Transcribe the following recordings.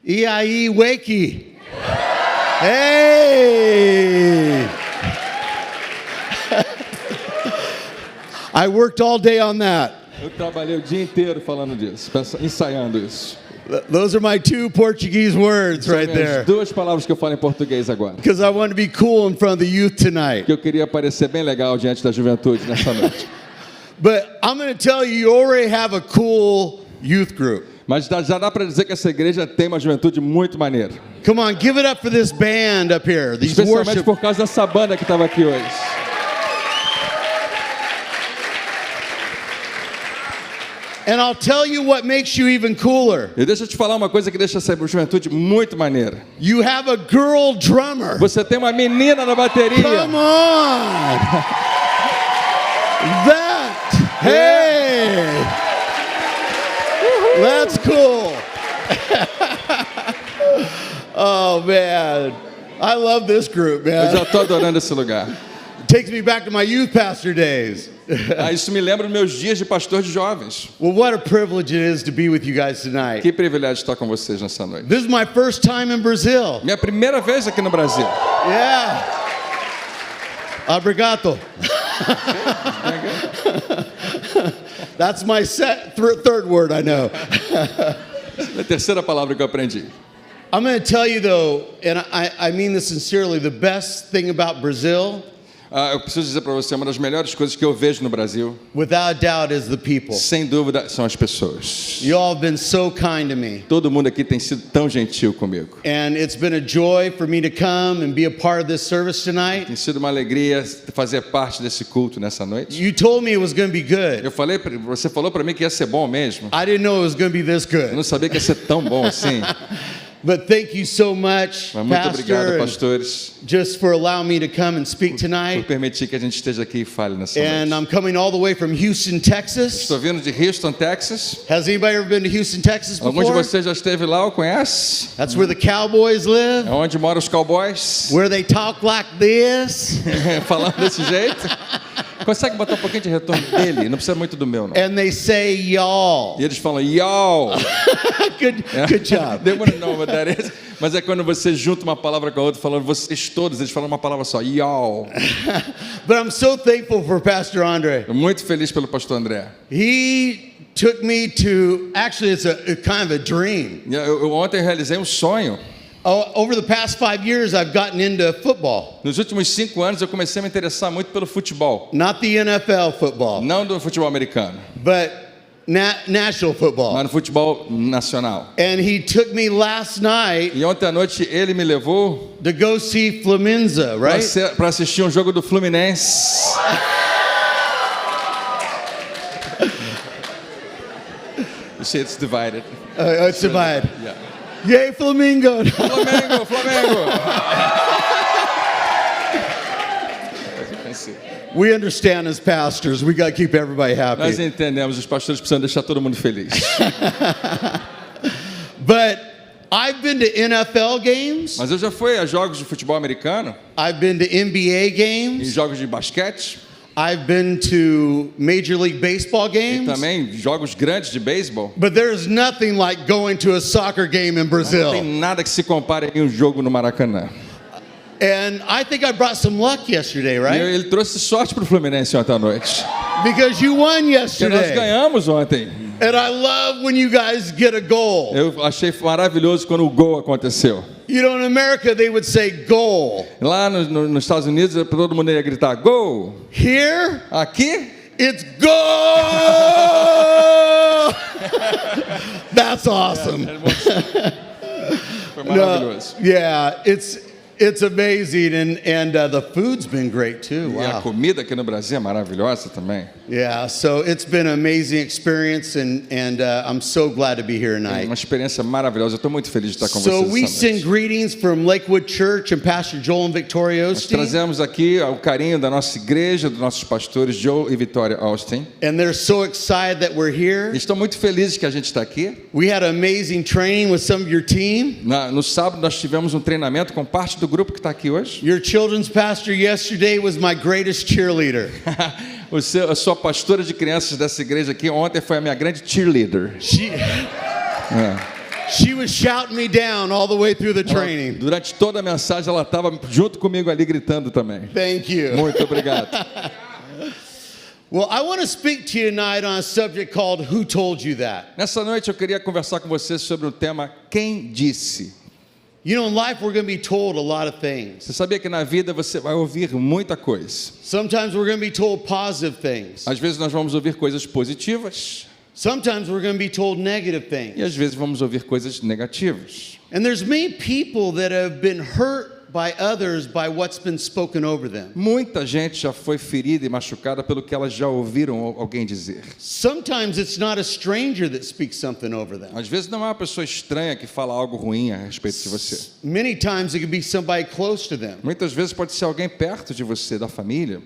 E aí, Wakey? Hey! I worked all day on that. Eu trabalhei o dia inteiro falando disso, ensaiando isso. Those are my two Portuguese words right São there. as duas palavras que eu falo em português agora. Because I want to be cool in front of the youth tonight. Que eu queria parecer bem legal diante da juventude nessa noite. But I'm going to tell you, you already have a cool youth group. Mas já dá para dizer que essa igreja tem uma juventude muito maneira. Come on, give it up for this band up here. These Especialmente worship. por causa dessa banda que estava aqui hoje. And I'll tell you what makes you even cooler. E deixa eu te falar uma coisa que deixa essa juventude muito maneira. You have a girl drummer. Você tem uma menina na bateria. Come on. That. Hey. That's cool. Oh, man. I love this group, Eu man. já estou adorando esse lugar. Takes me back to my youth pastor days. Isso me lembra dos meus dias de pastor de jovens. Well, what a privilege it is to be with you guys tonight. Que privilégio estar com vocês nessa noite. This is my first time in Brazil. Minha primeira vez aqui no Brasil. Yeah. Obrigado. That's my third word I know. É a terceira palavra que eu aprendi. I'm going to tell you though, and I mean this sincerely, the best thing about Brazil, Eu preciso dizer para você, uma das melhores coisas que eu vejo no Brasil, without a doubt, is the people. sem dúvida, são as pessoas. You all have been so kind to me. Todo mundo aqui tem sido tão gentil comigo. And it's been a joy for me to come and be a part of this service tonight. Tem sido uma alegria fazer parte desse culto nessa noite. You told me it was going to be good. Você falou para mim que ia ser bom mesmo. I didn't know it was going to be this Eu good. não sabia que ia ser tão bom assim. But thank you so much, Mas muito obrigado, Pastor, and pastores, just for allowing me to come and speak por tonight. permitir que a gente esteja aqui e fale nessa And noite. I'm coming all the way from Houston, Texas. Estou vindo de Houston, Texas. Has anybody ever been to Houston, Texas Alguns de before? vocês já esteve lá ou conhece? That's where the Cowboys live, É onde moram os cowboys. where they talk like this, Falando desse jeito. Consegue botar um pouquinho de retorno dele? Não precisa muito do meu, não. and they say y'all. E eles falam, y'all. Good job. They wouldn't know what that is. Mas é quando você junta uma palavra com a outra, falando vocês todos, eles falam uma palavra só, y'all. But I'm so thankful for Pastor Andre. Estou muito feliz pelo pastor André. He took me to, actually it's a kind of a dream. Eu ontem realizei um sonho. Over the past 5 years, I've gotten into football. Nos últimos 5 anos eu comecei a me interessar muito pelo futebol. Not the NFL football, Não do futebol americano, but national football. mas no futebol nacional. And he took me last night E ontem à noite ele me levou to go see Fluminense, right? para assistir um jogo do Fluminense. You see, it's divided. It's divided. Yeah. Yay, Flamingo! Flamengo, Flamengo. As you can see. We understand as pastors, we got to keep everybody Nós happy. entendemos, os pastores precisam deixar todo mundo feliz. But I've been to NFL games, Mas eu já fui a jogos de futebol americano, I've been to NBA em games, jogos de basquete, I've been to Major League Baseball e games. também jogos grandes de beisebol. But there's nothing like going to a soccer game in Não tem Brazil. nada que se compare em um jogo no Maracanã. And I think I brought some luck yesterday, E right? ele trouxe sorte para o Fluminense ontem à noite. Because you won Porque nós yesterday. ganhamos ontem. And I love when you guys get a goal. Eu achei maravilhoso quando o gol aconteceu. You know, in America, they would say goal. Lá nos Estados Unidos, todo mundo ia gritar gol. Here, Aqui, it's goal! That's awesome. foi maravilhoso. Yeah, it's amazing. And the food's been great too. E a Wow. comida aqui no Brasil é maravilhosa também. Yeah, so it's been an amazing experience, and I'm so glad to be here É tonight. uma experiência maravilhosa. Eu estou muito feliz de estar com So vocês we essa send noite. greetings from Lakewood Church and Pastor Joel and Victoria Nós Osteen, trazemos aqui o carinho da nossa igreja, dos nossos pastores Joe e Vitória Austin. and they're so excited that we're here. E estão muito felizes que a gente está aqui. We had amazing training with some of your team. No sábado nós tivemos um treinamento com parte do grupo que está aqui hoje. Your children's pastor yesterday was my greatest cheerleader. A sua pastora de crianças dessa igreja aqui ontem foi a minha grande cheerleader. She, É. She was shouting me down all the way through the training. Durante toda a mensagem, ela estava junto comigo ali gritando também. Thank you. Muito obrigado. Well, I want to speak to you tonight on a subject called Who Told You That? Nessa noite eu queria conversar com vocês sobre o tema Quem Disse? You know, in life we're going to be told a lot of things. Você sabia que na vida você vai ouvir muita coisa? Sometimes we're going to be told positive things. Às vezes nós vamos ouvir coisas positivas Sometimes we're going to be told negative e things. às vezes vamos ouvir coisas negativas. And there's many people that have been hurt by others by what's been spoken over them. Muita gente já foi ferida e machucada pelo que elas já ouviram alguém dizer. Sometimes it's not a stranger that speaks something over them. Às vezes não é uma pessoa estranha que fala algo ruim a respeito de você. Many times it could be somebody close to them. Muitas vezes pode ser alguém perto de você, da família,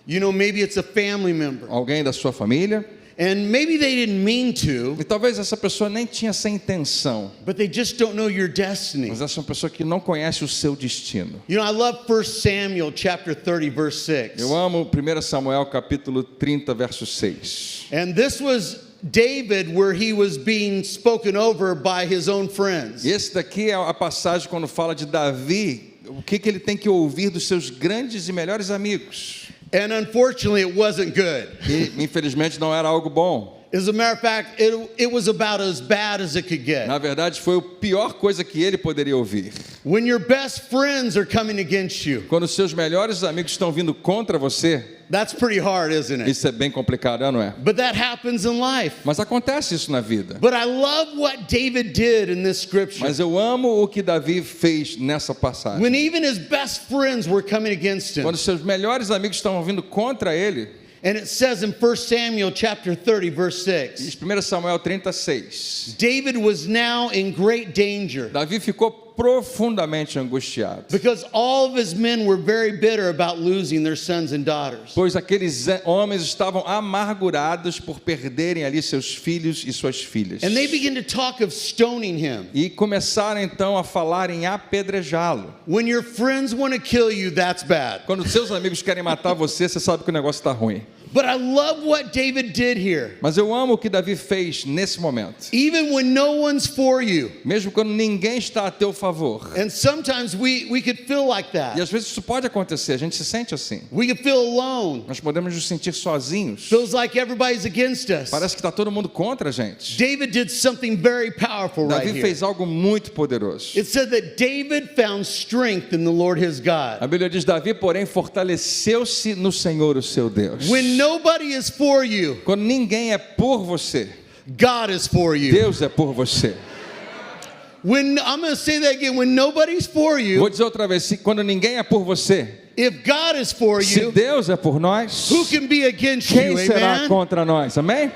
You know, maybe it's a family member. alguém da sua família, And maybe they didn't mean to, e talvez essa pessoa nem tinha essa intenção, but they just don't know your destiny. mas essa é uma pessoa que não conhece o seu destino. You know, I love 1 Samuel chapter 30 verse 6. Eu amo 1 Samuel capítulo 30, verso 6. And this was David where he was being spoken over by his own friends. E esse daqui é a passagem quando fala de Davi, o que ele tem que ouvir dos seus grandes e melhores amigos. And unfortunately it wasn't good. E infelizmente não era algo bom. As a matter of fact, it was about as bad as it could get. Na verdade, foi a pior coisa que ele poderia ouvir. When your best friends are coming against you, Quando os seus melhores amigos estão vindo contra você, that's pretty hard, isn't it? isso é bem complicado, não é? But that happens in life. Mas acontece isso na vida. But I love what David did in this scripture. Mas eu amo o que Davi fez nessa passagem. When even his best friends were coming against him. Quando os seus melhores amigos estão vindo contra ele, And it says in 1 Samuel chapter 30 verse 6, diz 1 Samuel 36, David was now in great danger Davi ficou profundamente angustiado, because all of his men were very bitter about losing their sons and daughters. pois aqueles homens estavam amargurados por perderem ali seus filhos e suas filhas. And they began to talk of stoning him. E começaram então a falar em apedrejá-lo. When your friends want to kill you, that's bad. Quando seus amigos querem matar você, você sabe que o negócio está ruim. But I love what David did here. Mas eu amo o que Davi fez nesse momento. Even when no one's for you. Mesmo quando ninguém está a teu favor. And sometimes we could feel like E that. às vezes isso pode acontecer, a gente se sente assim. We could feel alone. Nós podemos nos sentir sozinhos. Feels like everybody's against us. Parece que está todo mundo contra a gente. David did something very powerful right Davi here. fez algo muito poderoso. It said that David found strength in the Lord his God. A Bíblia diz, Davi, porém, fortaleceu-se no Senhor, o seu Deus. When nobody is for you, Quando ninguém é por você, God is for you. Deus é por você. When I'm going to say that again, when nobody's for Vou you, dizer outra vez, quando ninguém é por você, if God is for se you, Deus é por nós, who can be against quem you? será Amen. contra nós? Amém?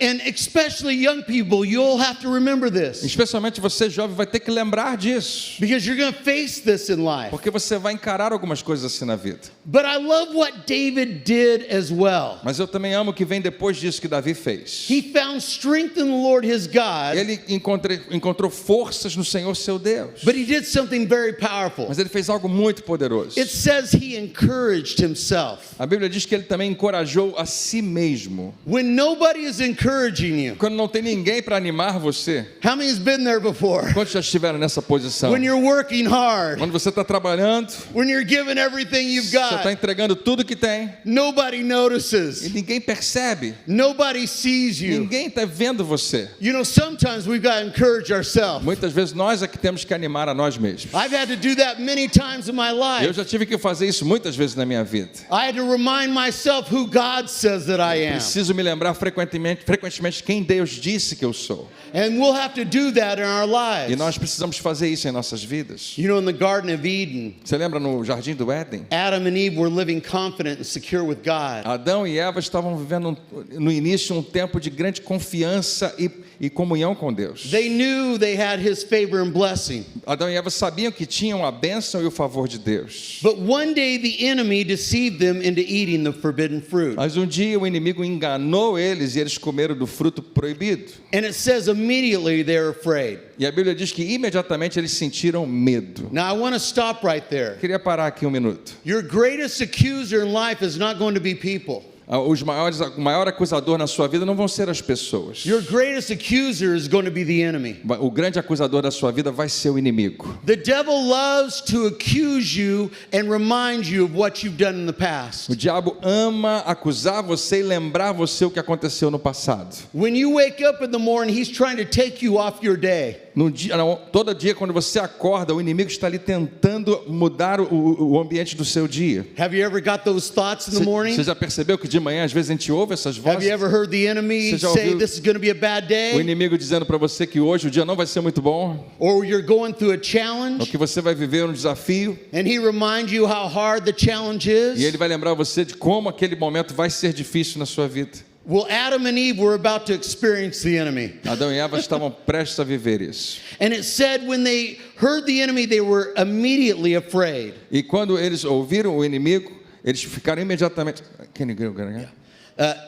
And especially young people, you'll have to remember this Especialmente você jovem vai ter que lembrar disso, because you're going to face this in life. porque você vai encarar algumas coisas assim na vida. But I love what David did as well. Mas eu também amo o que vem depois disso que Davi fez. He found strength in the Lord his God, Ele encontrou forças no Senhor seu Deus. but he did something very powerful. Mas ele fez algo muito poderoso. It says he encouraged himself. A Bíblia diz que ele também encorajou a si mesmo. When nobody is encouraging you, Quando não tem ninguém para animar você, how many has been there before? quantos já estiveram nessa posição? When you're working hard, Quando você está trabalhando, when you're giving everything you've você está got, entregando tudo que tem nobody e notices. ninguém percebe, Nobody sees you. ninguém está vendo você. You know, sometimes we've got to encourage ourselves. Muitas vezes nós é que temos que animar a nós mesmos. I've had to do that many times in my Eu life. já tive que fazer isso muitas vezes na minha vida. I had to remind myself who God says that I am. Preciso me lembrar frequentemente quem Deus disse que eu sou. And we'll have to do that in our E lives. nós precisamos fazer isso em nossas vidas. You know, in the Garden of Eden, Você lembra no Jardim do Éden? Adam and Eve were living confident and secure with God. Adão e Eva estavam vivendo no início um tempo de grande confiança e comunhão com Deus. They knew they had his favor and blessing. Adão e Eva sabiam que tinham a bênção e o favor de Deus. But one day the enemy deceived them into eating the forbidden fruit. Mas um dia o inimigo enganou eles e eles comeram do fruto proibido. And it says immediately they're afraid. E a Bíblia diz que imediatamente eles sentiram medo. Now I want to stop right there. Queria parar aqui um minuto. Your greatest accuser in life is not going to be people. O maior acusador na sua vida não vão ser as pessoas. Your greatest accuser is going to be the enemy. O grande acusador da sua vida vai ser o inimigo. The devil loves to accuse you and remind you of what you've done in the past. O diabo ama acusar você e lembrar você o que aconteceu no passado. When you wake up in the morning, he's trying to take you off your day. Todo dia, quando você acorda, o inimigo está ali tentando mudar o ambiente do seu dia. Have you ever got those thoughts in the morning? Você já percebeu que de manhã, às vezes, a gente ouve essas Have vozes? you ever heard the enemy Você já say ouviu this is going to be a bad o day? inimigo dizendo para você que hoje o dia não vai ser muito bom, Or you're going through a ou challenge que você vai viver um desafio, and he reminds you how hard the challenge e is? ele vai lembrar você de como aquele momento vai ser difícil na sua vida. Well, Adam and Eve were about to experience the enemy. Adão e Eva estavam prestes a viver isso. And it said when they heard the enemy, they were immediately afraid. E quando eles ouviram o inimigo, eles ficaram imediatamente... Can you go again?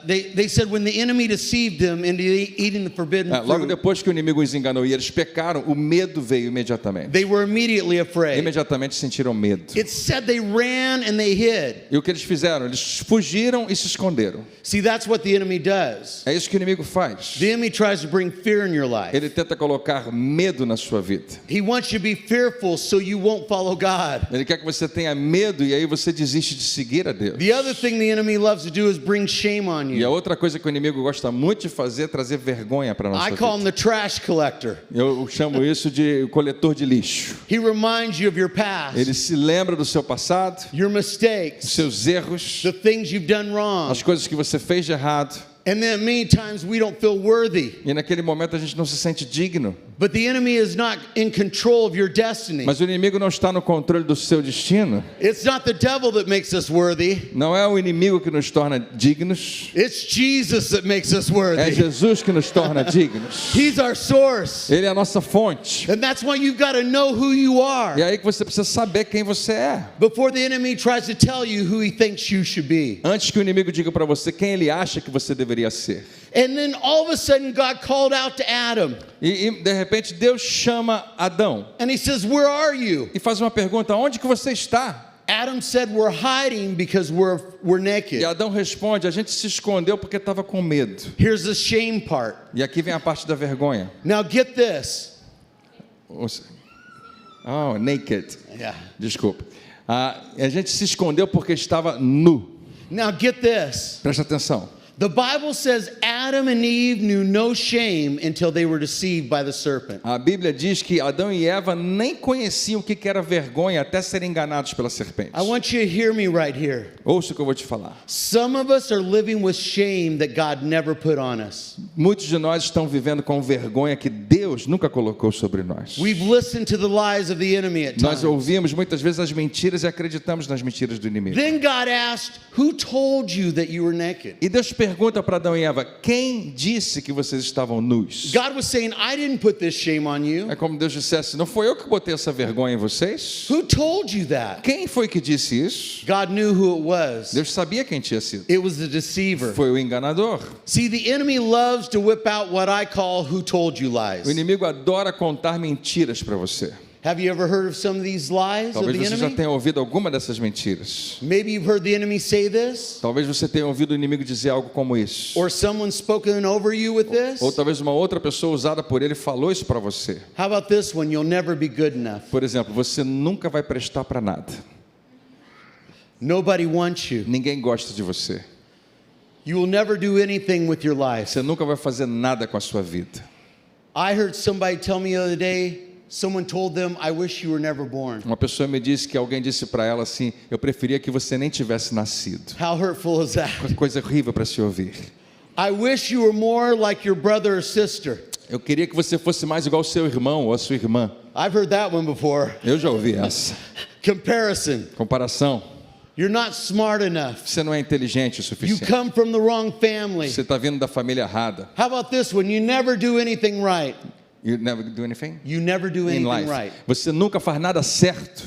They said when the enemy deceived them into eating the forbidden Logo fruit, depois que o inimigo os enganou e eles pecaram, o medo veio imediatamente. they were immediately afraid. Imediatamente sentiram medo. It said they ran and they hid. E o que eles fizeram? Eles fugiram e se esconderam. See, that's what the enemy does. É isso que o inimigo faz. The enemy tries to bring fear in your life. Ele tenta colocar medo na sua vida. He wants you to be fearful so you won't follow God. Ele quer que você tenha medo e aí você desiste de seguir a Deus. The other thing the enemy loves to do is bring shame on E a you. outra coisa que o inimigo gosta muito de fazer é trazer vergonha para a nossa I call him vida. the trash collector. Eu chamo isso de coletor de lixo. He reminds you of your past, Ele se lembra do seu passado, your dos mistakes, seus erros, the things you've done wrong. as coisas que você fez de errado. And then many times we don't feel worthy. E naquele momento a gente não se sente digno. But the enemy is not in control of your destiny. Mas o inimigo não está no controle do seu destino. It's not the devil that makes us worthy. Não é o inimigo que nos torna dignos. It's Jesus that makes us É worthy. Jesus que nos torna dignos. He's our source. Ele é a nossa fonte. And that's why you've got to know who you E are aí que você precisa saber quem você é. before the enemy tries to tell you who he thinks you should be. Antes que o inimigo diga para você quem ele acha que você deveria ser. And then all of a sudden God called out to Adam E de repente Deus chama Adão and he says, "Where are you?" e faz uma pergunta: onde que você está? Adam said, "We're hiding because we're naked." E Adão responde: a gente se escondeu porque estava com medo. Here's the shame part. E aqui vem a parte da vergonha. Now get this. Oh, naked. Yeah. Desculpa. A gente se escondeu porque estava nu. Now get this. Presta atenção. The Bible says Adam and Eve knew no shame until they were deceived by the serpent. A Bíblia diz que Adão e Eva nem conheciam o que era vergonha até serem enganados pela serpente. I want you to hear me right here. Ouça o que eu vou te falar. Some of us are living with shame that God never put on us. Muitos de nós estão vivendo com vergonha que Deus nunca colocou sobre nós. We've listened to the lies of the enemy at Nós times. ouvimos muitas vezes as mentiras e acreditamos nas mentiras do inimigo. Then God asked, "Who told you that you were naked?" E Deus pergunta para Adão e Eva: quem disse que vocês estavam nus? God was saying, "I didn't put this shame on you." É como Deus dissesse: não foi eu que botei essa vergonha em vocês? Who told you that? Quem foi que disse isso? God knew who it was. Deus sabia quem tinha sido. It was the deceiver. Foi o enganador. See, the enemy loves to whip out what I call "who told you" O lies. inimigo adora contar mentiras para você. Have you ever heard of some of these lies of Talvez the você já enemy? tenha ouvido alguma dessas mentiras. Maybe you've heard the enemy say this, Talvez você tenha ouvido o inimigo dizer algo como isso. or someone spoken over you with this. Ou talvez uma outra pessoa usada por ele falou isso para você. How about this one? You'll never be good enough. Por exemplo, você nunca vai prestar para nada. Nobody wants you. Ninguém gosta de você. You will never do anything with your life. Você nunca vai fazer nada com a sua vida. I heard somebody tell me the other day, someone told them, "I wish you were never born." Uma pessoa me disse que alguém disse para ela assim: eu preferia que você nem tivesse nascido. How hurtful is that? Coisa horrível para se ouvir. I wish you were more like your brother or sister. Eu queria que você fosse mais igual ao seu irmão ou à sua irmã. I've heard that one before. Eu já ouvi essa. Comparison. Comparação. You're not smart enough. Você não é inteligente o You suficiente. come from the wrong family. Você está vindo da família errada. How about this one? You never do anything right. You never do anything You never do in anything life. right. Você nunca faz nada certo.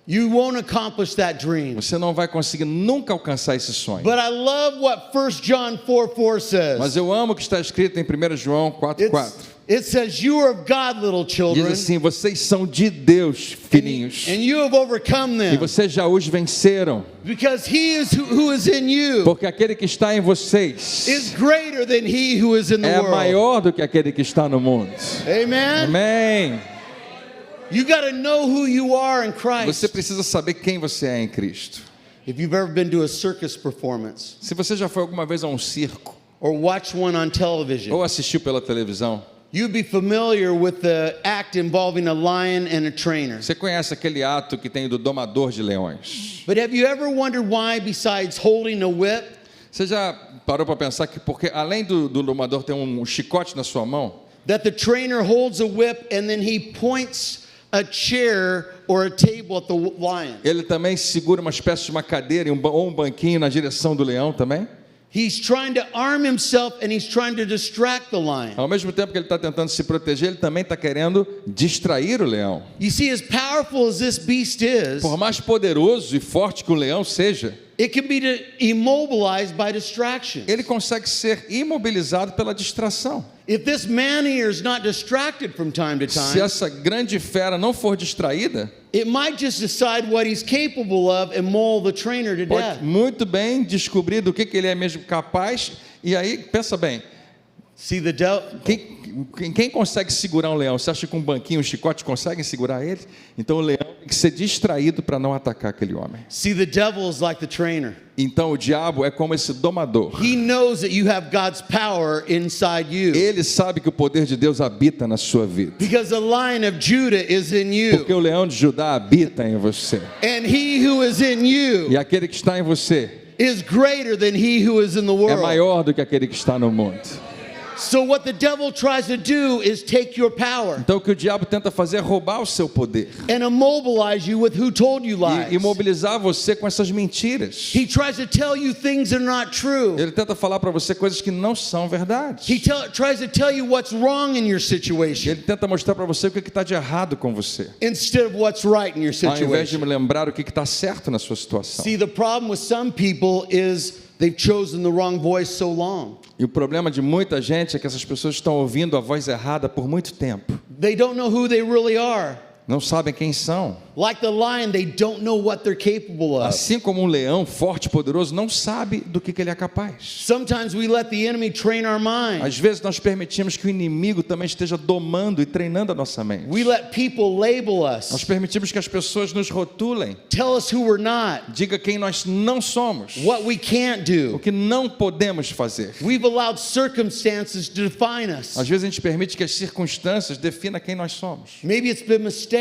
You won't accomplish that dream. Você não vai conseguir nunca alcançar esse sonho. But I love what 1 John 4:4 Mas says. eu amo o que está escrito em 1 João 4:4. It says, "You are of God, little Diz children, assim: vocês são de Deus, filhinhos, and you have overcome e them, vocês já os venceram, because he is who is in you porque aquele que está em vocês is greater than he who is in the é world." maior do que aquele que está no mundo. Amen. Amém. You got to know who you are in Christ. Você precisa saber quem você é em Cristo. If you've ever been to a circus performance Se você já foi alguma vez a um circo or watched one on television, ou assistiu pela televisão, you'd be familiar with the act involving a lion and a trainer. você conhece aquele ato que tem do domador de leões. But have you ever wondered why, besides holding a whip, Você já parou para pensar que porque além do domador ter um chicote na sua mão, that the trainer holds a whip and then he points a chair or a table at the lion? ele também segura uma espécie de uma cadeira ou um banquinho na direção do leão também? He's trying to arm himself and he's trying to distract the lion. Ao mesmo tempo que ele está tentando se proteger, ele também está querendo distrair o leão. You see, as powerful as this beast is, Por mais poderoso e forte que o leão seja, it can be immobilized by distraction. ele consegue ser imobilizado pela distração. If this man-eater is not distracted from time to Se time, essa grande fera não for distraída, it might just decide what he's capable of and maul the trainer to death. pode muito bem descobrir do que ele é mesmo capaz. E aí, pensa bem, See, the devil. quem consegue segurar um leão? Você acha que um banquinho, um chicote conseguem segurar ele? Então o leão tem que ser distraído para não atacar aquele homem. See, the devil is like the trainer. Então o diabo é como esse domador. He knows that you have God's power inside you, Ele sabe que o poder de Deus habita na sua vida. because the Lion of Judah is in Porque you, o leão de Judá habita em você. and he who is in you E aquele que está em você is greater than he who is in the é world. maior do que aquele que está no mundo. So what the devil tries to do is take your power Então o que o diabo tenta fazer é roubar o seu poder and immobilize you with who told you lies. e imobilizar você com essas mentiras. He tries to tell you things that are not true. Ele tenta falar para você coisas que não são verdade. He tries to tell you what's wrong in your situation Ele tenta mostrar para você o que está de errado com você, instead of what's right in your ao invés de situation. me lembrar o que está certo na sua situação. See, the problem with some people is they've chosen the wrong voice so long. E o problema de muita gente é que essas pessoas estão ouvindo a voz errada por muito tempo. They don't know who they really are. Não sabem quem são. Like the lion, they don't know what they're capable of. Assim como um leão forte e poderoso não sabe do que ele é capaz. Sometimes we let the enemy train our mind. Às vezes nós permitimos que o inimigo também esteja domando e treinando a nossa mente. We let people label Nós us, permitimos que as pessoas nos rotulem, tell us who we're not, diga quem nós não somos, what we can't o do. que não podemos fazer. We've allowed circumstances to define us. Às vezes a gente permite que as circunstâncias definam quem nós somos. Maybe it's been mistakes.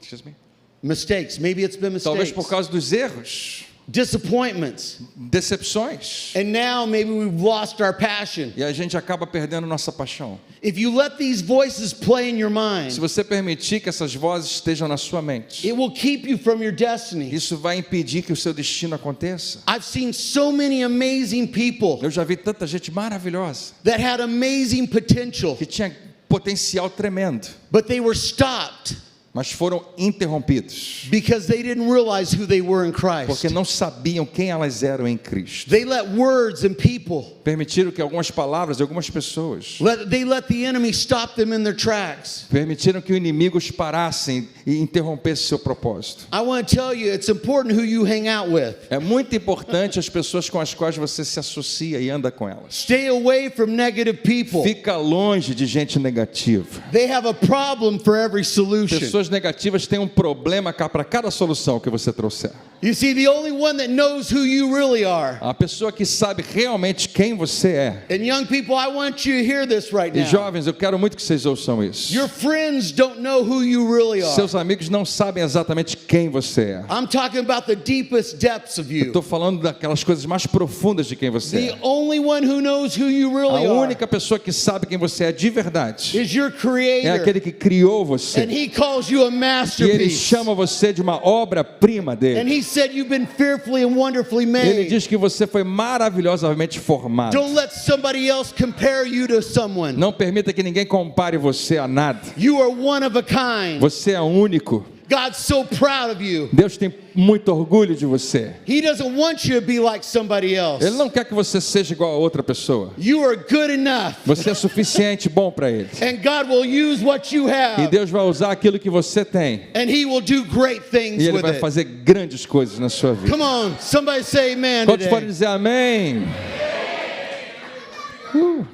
Excuse me. Mistakes. Maybe it's been Talvez mistakes. por causa dos erros, Disappointments. decepções. And now maybe we've lost our passion. E a gente acaba perdendo nossa paixão. If you let these voices play in your Se mind, você permitir que essas vozes estejam na sua mente, it will keep you from your destiny. isso vai impedir que o seu destino aconteça. I've seen so many amazing people Eu já vi tanta gente maravilhosa that had amazing potential, que tinha potencial tremendo, but they were stopped mas foram interrompidos because they didn't realize who they were in Christ. porque não sabiam quem elas eram em Cristo. They let words and people, Permitiram que algumas palavras de algumas pessoas, they let the enemy stop them in their tracks. permitiram que o inimigo os parassem e interrompesse seu propósito. I want to tell you, it's important who you hang out with. É muito importante as pessoas com as quais você se associa e anda com elas. Stay away from negative people. Fica longe de gente negativa. They have a problem for every solution. Pessoas negativas têm um problema cá para cada solução que você trouxer. You see, the only one that knows who you really are. A pessoa que sabe realmente quem você é. And young people, I want you to hear this right E now. jovens, eu quero muito que vocês ouçam isso. Your friends don't know who you really are. Seus amigos não sabem exatamente quem você é. I'm talking about the deepest depths of you. Estou falando daquelas coisas mais profundas de quem você The é. only one who knows who you A really are única pessoa que sabe quem você é de verdade is your é creator. aquele que criou And você. he calls you a E ele masterpiece. chama você de uma obra-prima And dele. he said you've been fearfully and wonderfully Ele made. diz que você foi maravilhosamente formado. Don't let somebody else compare you to someone. Não permita que ninguém compare você a nada. You are one of a kind. Você é único. God's so proud of you. Deus tem muito orgulho de você. He doesn't want you to be like somebody else. Ele não quer que você seja igual a outra pessoa. You are good enough. Você é suficiente bom para Ele. And God will use what you E have. Deus vai usar aquilo que você tem. And He will do great things E Ele with vai it. fazer grandes coisas na sua vida. Come on, somebody say amen Quantos podem today. dizer amém?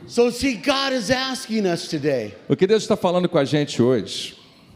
So see, God is asking us today, O que Deus está falando com a gente hoje,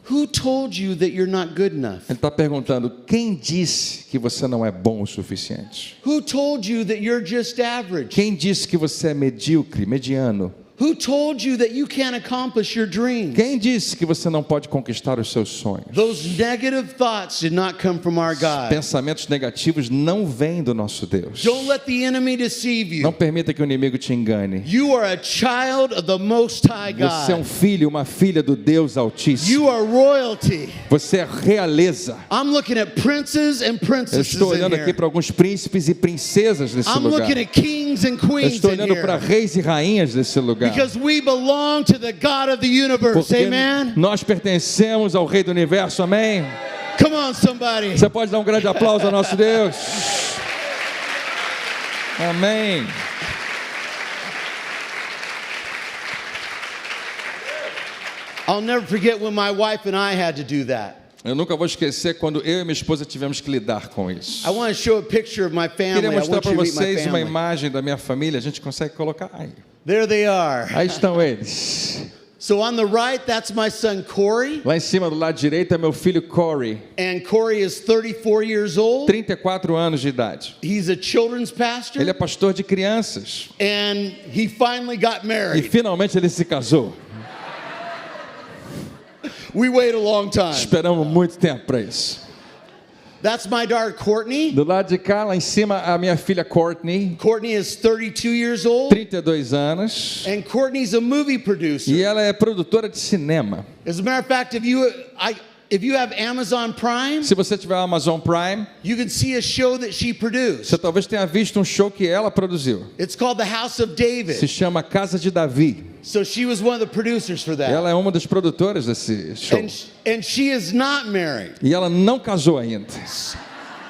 who told you that you're not good enough? Ele está perguntando, quem disse que você não é bom o suficiente? Who told you that you're just average? Quem disse que você é medíocre, mediano? Who told you that you can't accomplish your dreams? Quem disse que você não pode conquistar os seus sonhos? Those negative thoughts did not come from our God. Pensamentos negativos não vêm do nosso Deus. Don't let the enemy deceive Não you. permita que o inimigo te engane. You are a child of the Most High Você é um God. filho, uma filha do Deus Altíssimo. You are royalty. Você é realeza. I'm looking at princes and Eu princesses estou in olhando aqui here. para alguns príncipes e princesas nesse I'm lugar. looking at kings and Eu queens estou in olhando para here. reis e rainhas desse lugar. Because we belong to the God of the universe. Porque Amen? nós pertencemos ao Rei do Universo, amém? Come on, somebody. Você pode dar um grande aplauso ao nosso Deus? Amém. I'll never forget when my wife and I had to do that. Eu nunca vou esquecer quando eu e minha esposa tivemos que lidar com isso. I want to show a picture of my family. Queria I mostrar want para you to meet my vocês uma family. imagem da minha família. A gente consegue colocar aí. There they are. Aí estão eles. So on the right, that's my son Corey. Lá em cima do lado direito é meu filho Corey, And Corey is 34 years old. 34 anos de idade. He's a children's pastor. Ele é pastor de crianças. And he finally got E married. finalmente ele se casou. We wait a long time. Esperamos muito tempo para isso. That's my daughter Courtney. Do lado de cá, lá em cima, a minha filha Courtney, Courtney is 32 years old. 32 anos. And Courtney's a movie producer. E ela é produtora de cinema. As a matter of fact, if you have Amazon Prime, Se você tiver a Amazon Prime, you can see a show that she produced. você talvez tenha visto um show que ela produziu. It's called The House of Se David. chama Casa de Davi. So she was one of the producers for that. Ela é uma das produtoras desse show. And she is not married. E ela não casou ainda.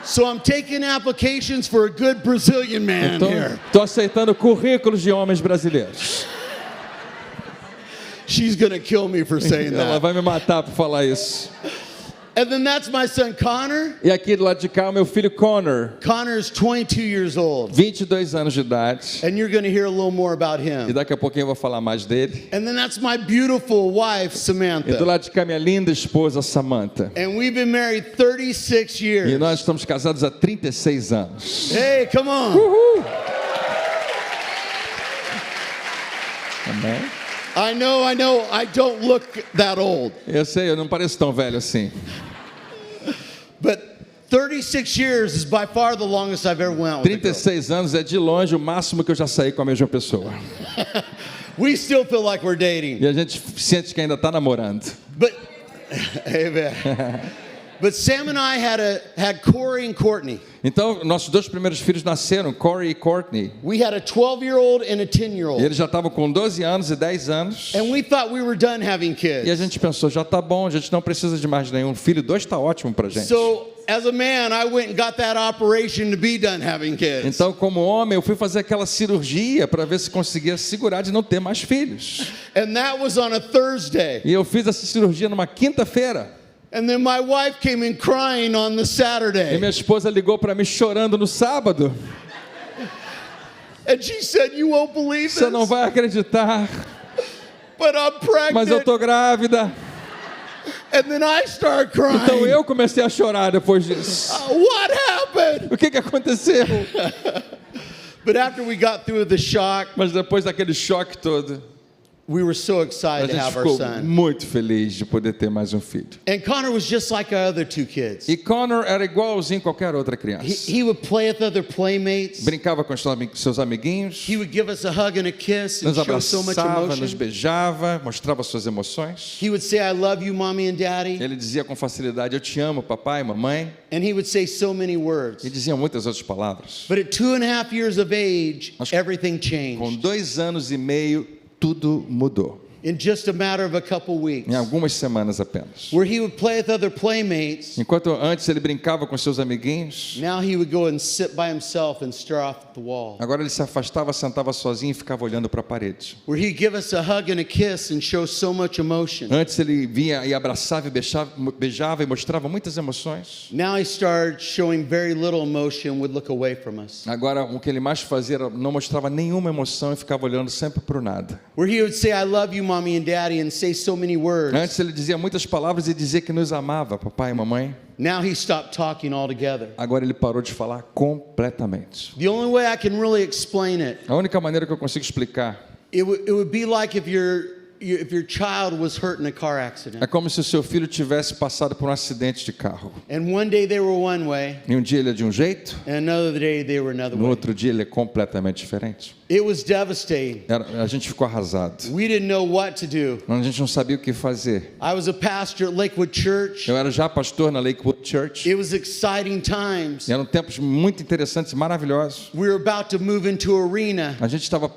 So I'm taking applications for a good Brazilian man here. Estou aceitando currículos de homens brasileiros. She's going to kill me for saying Ela that. vai me matar por falar isso. And then that's my son Connor. E aqui do lado de cá, o meu filho Connor, Connor is 22 years old. 22 anos de idade. And you're going to hear a little more about E him. daqui a pouquinho eu vou falar mais dele. And then that's my beautiful wife, E do Samantha. lado de cá, minha linda esposa Samantha. And we've been married 36 E years. nós estamos casados há 36 anos. Hey, come on. Amém? I know, I don't look that old. Eu sei, eu não pareço tão velho assim. But 36 years is by far the longest I've ever went with a girl. 36 anos é de longe o máximo que eu já saí com a mesma pessoa. We still feel like we're dating. E a gente sente que ainda está namorando. But, amen. But Sam and I had Corey and Courtney. Então, nossos dois primeiros filhos nasceram, Corey e Courtney. We had a 12-year-old and a E 10-year-old. eles já estavam com 12 anos e 10 anos. And we thought we were done having E a kids. gente pensou, já está bom, a gente não precisa de mais nenhum filho. 2 está ótimo para gente. So, as a man, I went and got that operation to be done having kids. Então, como homem, eu fui fazer aquela cirurgia para ver se conseguia segurar de não ter mais filhos. And that was on a Thursday. E eu fiz essa cirurgia numa quinta-feira. And then my wife came in crying on the E Saturday. minha esposa ligou para mim chorando no sábado. And she said, "You won't believe Você não this, vai acreditar, but I'm mas eu pregnant." tô grávida. And then I started crying. Então eu comecei a chorar depois disso. What happened? O que aconteceu? But after we got through the shock, Mas depois daquele choque todo, we were so a excited to gente have our ficou son. muito feliz de poder ter mais um filho. And Connor was just like our other 2 kids. E Connor era igualzinho qualquer outra criança. He would play with other playmates. Brincava com seus amiguinhos, He would give us a hug and a kiss and nos show so much abraçava, nos emotion. beijava, mostrava suas emoções. He would say, "I love you, mommy and daddy." Ele dizia com facilidade, eu te amo, papai, mamãe. And he would say so many words. E dizia muitas outras palavras. But at 2.5 years of age, Mas everything Com changed. 2 anos e meio, tudo mudou. in just a matter of a couple weeks. em algumas semanas apenas. Where he would play with other playmates, Enquanto antes ele brincava com seus amiguinhos, now he would go and sit by himself and stare off at the wall. agora ele se afastava, sentava sozinho e ficava olhando para a parede. Where he'd give us a hug and a kiss and show so much emotion. Antes ele vinha e abraçava e beijava e mostrava muitas emoções. Now he started showing very little emotion and would look away from us. Agora o que ele mais fazia era não mostrava nenhuma emoção e ficava olhando sempre para o nada. Where he would say, I love you, mommy and daddy, and say so many words. Antes ele dizia muitas palavras e dizia que nos amava, papai e mamãe. Now he stopped talking altogether. Agora ele parou de falar completamente. The only way I can really explain it, A única maneira que eu consigo explicar it would be like if your child was hurt in a car accident. é como se o seu filho tivesse passado por um acidente de carro. And one day they were one way, E um dia ele é de um jeito, and another day they were another no way. outro dia ele é completamente diferente. It was devastating. A gente ficou arrasado. We didn't know what to do. A gente não sabia o que fazer. I was a pastor at Lakewood Church. Eu era já pastor na Lakewood Church. It was exciting times. E eram tempos muito interessantes e maravilhosos. We were about to move into an arena, A gente estava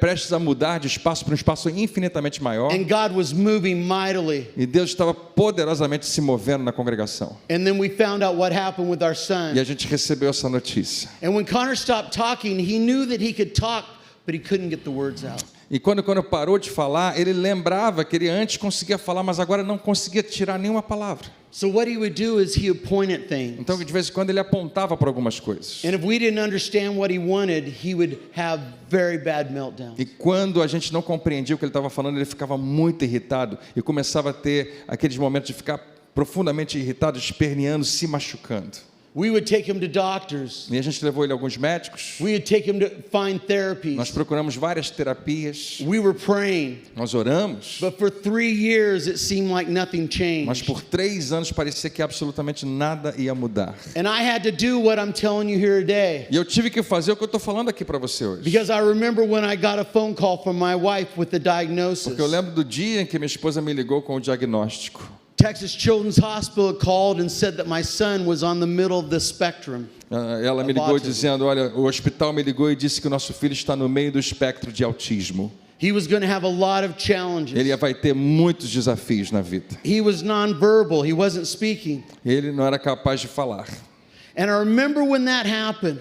prestes a mudar de espaço para um espaço infinitamente maior. and God was moving mightily. E Deus estava poderosamente se movendo na congregação. And then we found out what happened with our E son. a gente recebeu essa notícia. And when Connor stopped talking, he knew that he could talk, but he couldn't get the words out. E quando parou de falar, ele lembrava que ele antes conseguia falar, mas agora não conseguia tirar nenhuma palavra. So what he would do is he would point at things. Então, de vez em quando, ele apontava para algumas coisas. And if we didn't understand what he wanted, he would have very bad meltdowns. E quando a gente não compreendia o que ele estava falando, ele ficava muito irritado e começava a ter aqueles momentos de ficar profundamente irritado, esperneando, se machucando. We would take him to doctors. E a gente levou ele a alguns médicos. We would take him to find Nós therapies. procuramos várias terapias. We were praying. Nós oramos. But for 3 years, it seemed like nothing Mas changed. por 3 anos parecia que absolutamente nada ia mudar. And I had to do what I'm telling you here today. E eu tive que fazer o que eu estou falando aqui para você hoje. Because I remember when I got a phone call from my wife with the diagnosis. Porque eu lembro do dia em que minha esposa me ligou com o diagnóstico. Texas Children's Hospital called and said that my son was on the middle of the spectrum. Ela me ligou dizendo, olha, o hospital me ligou e disse que o nosso filho está no meio do espectro de autismo. He was going to have a lot of challenges. Ele vai ter muitos desafios na vida. He was nonverbal. He wasn't speaking. Ele não era capaz de falar. And I remember when that happened,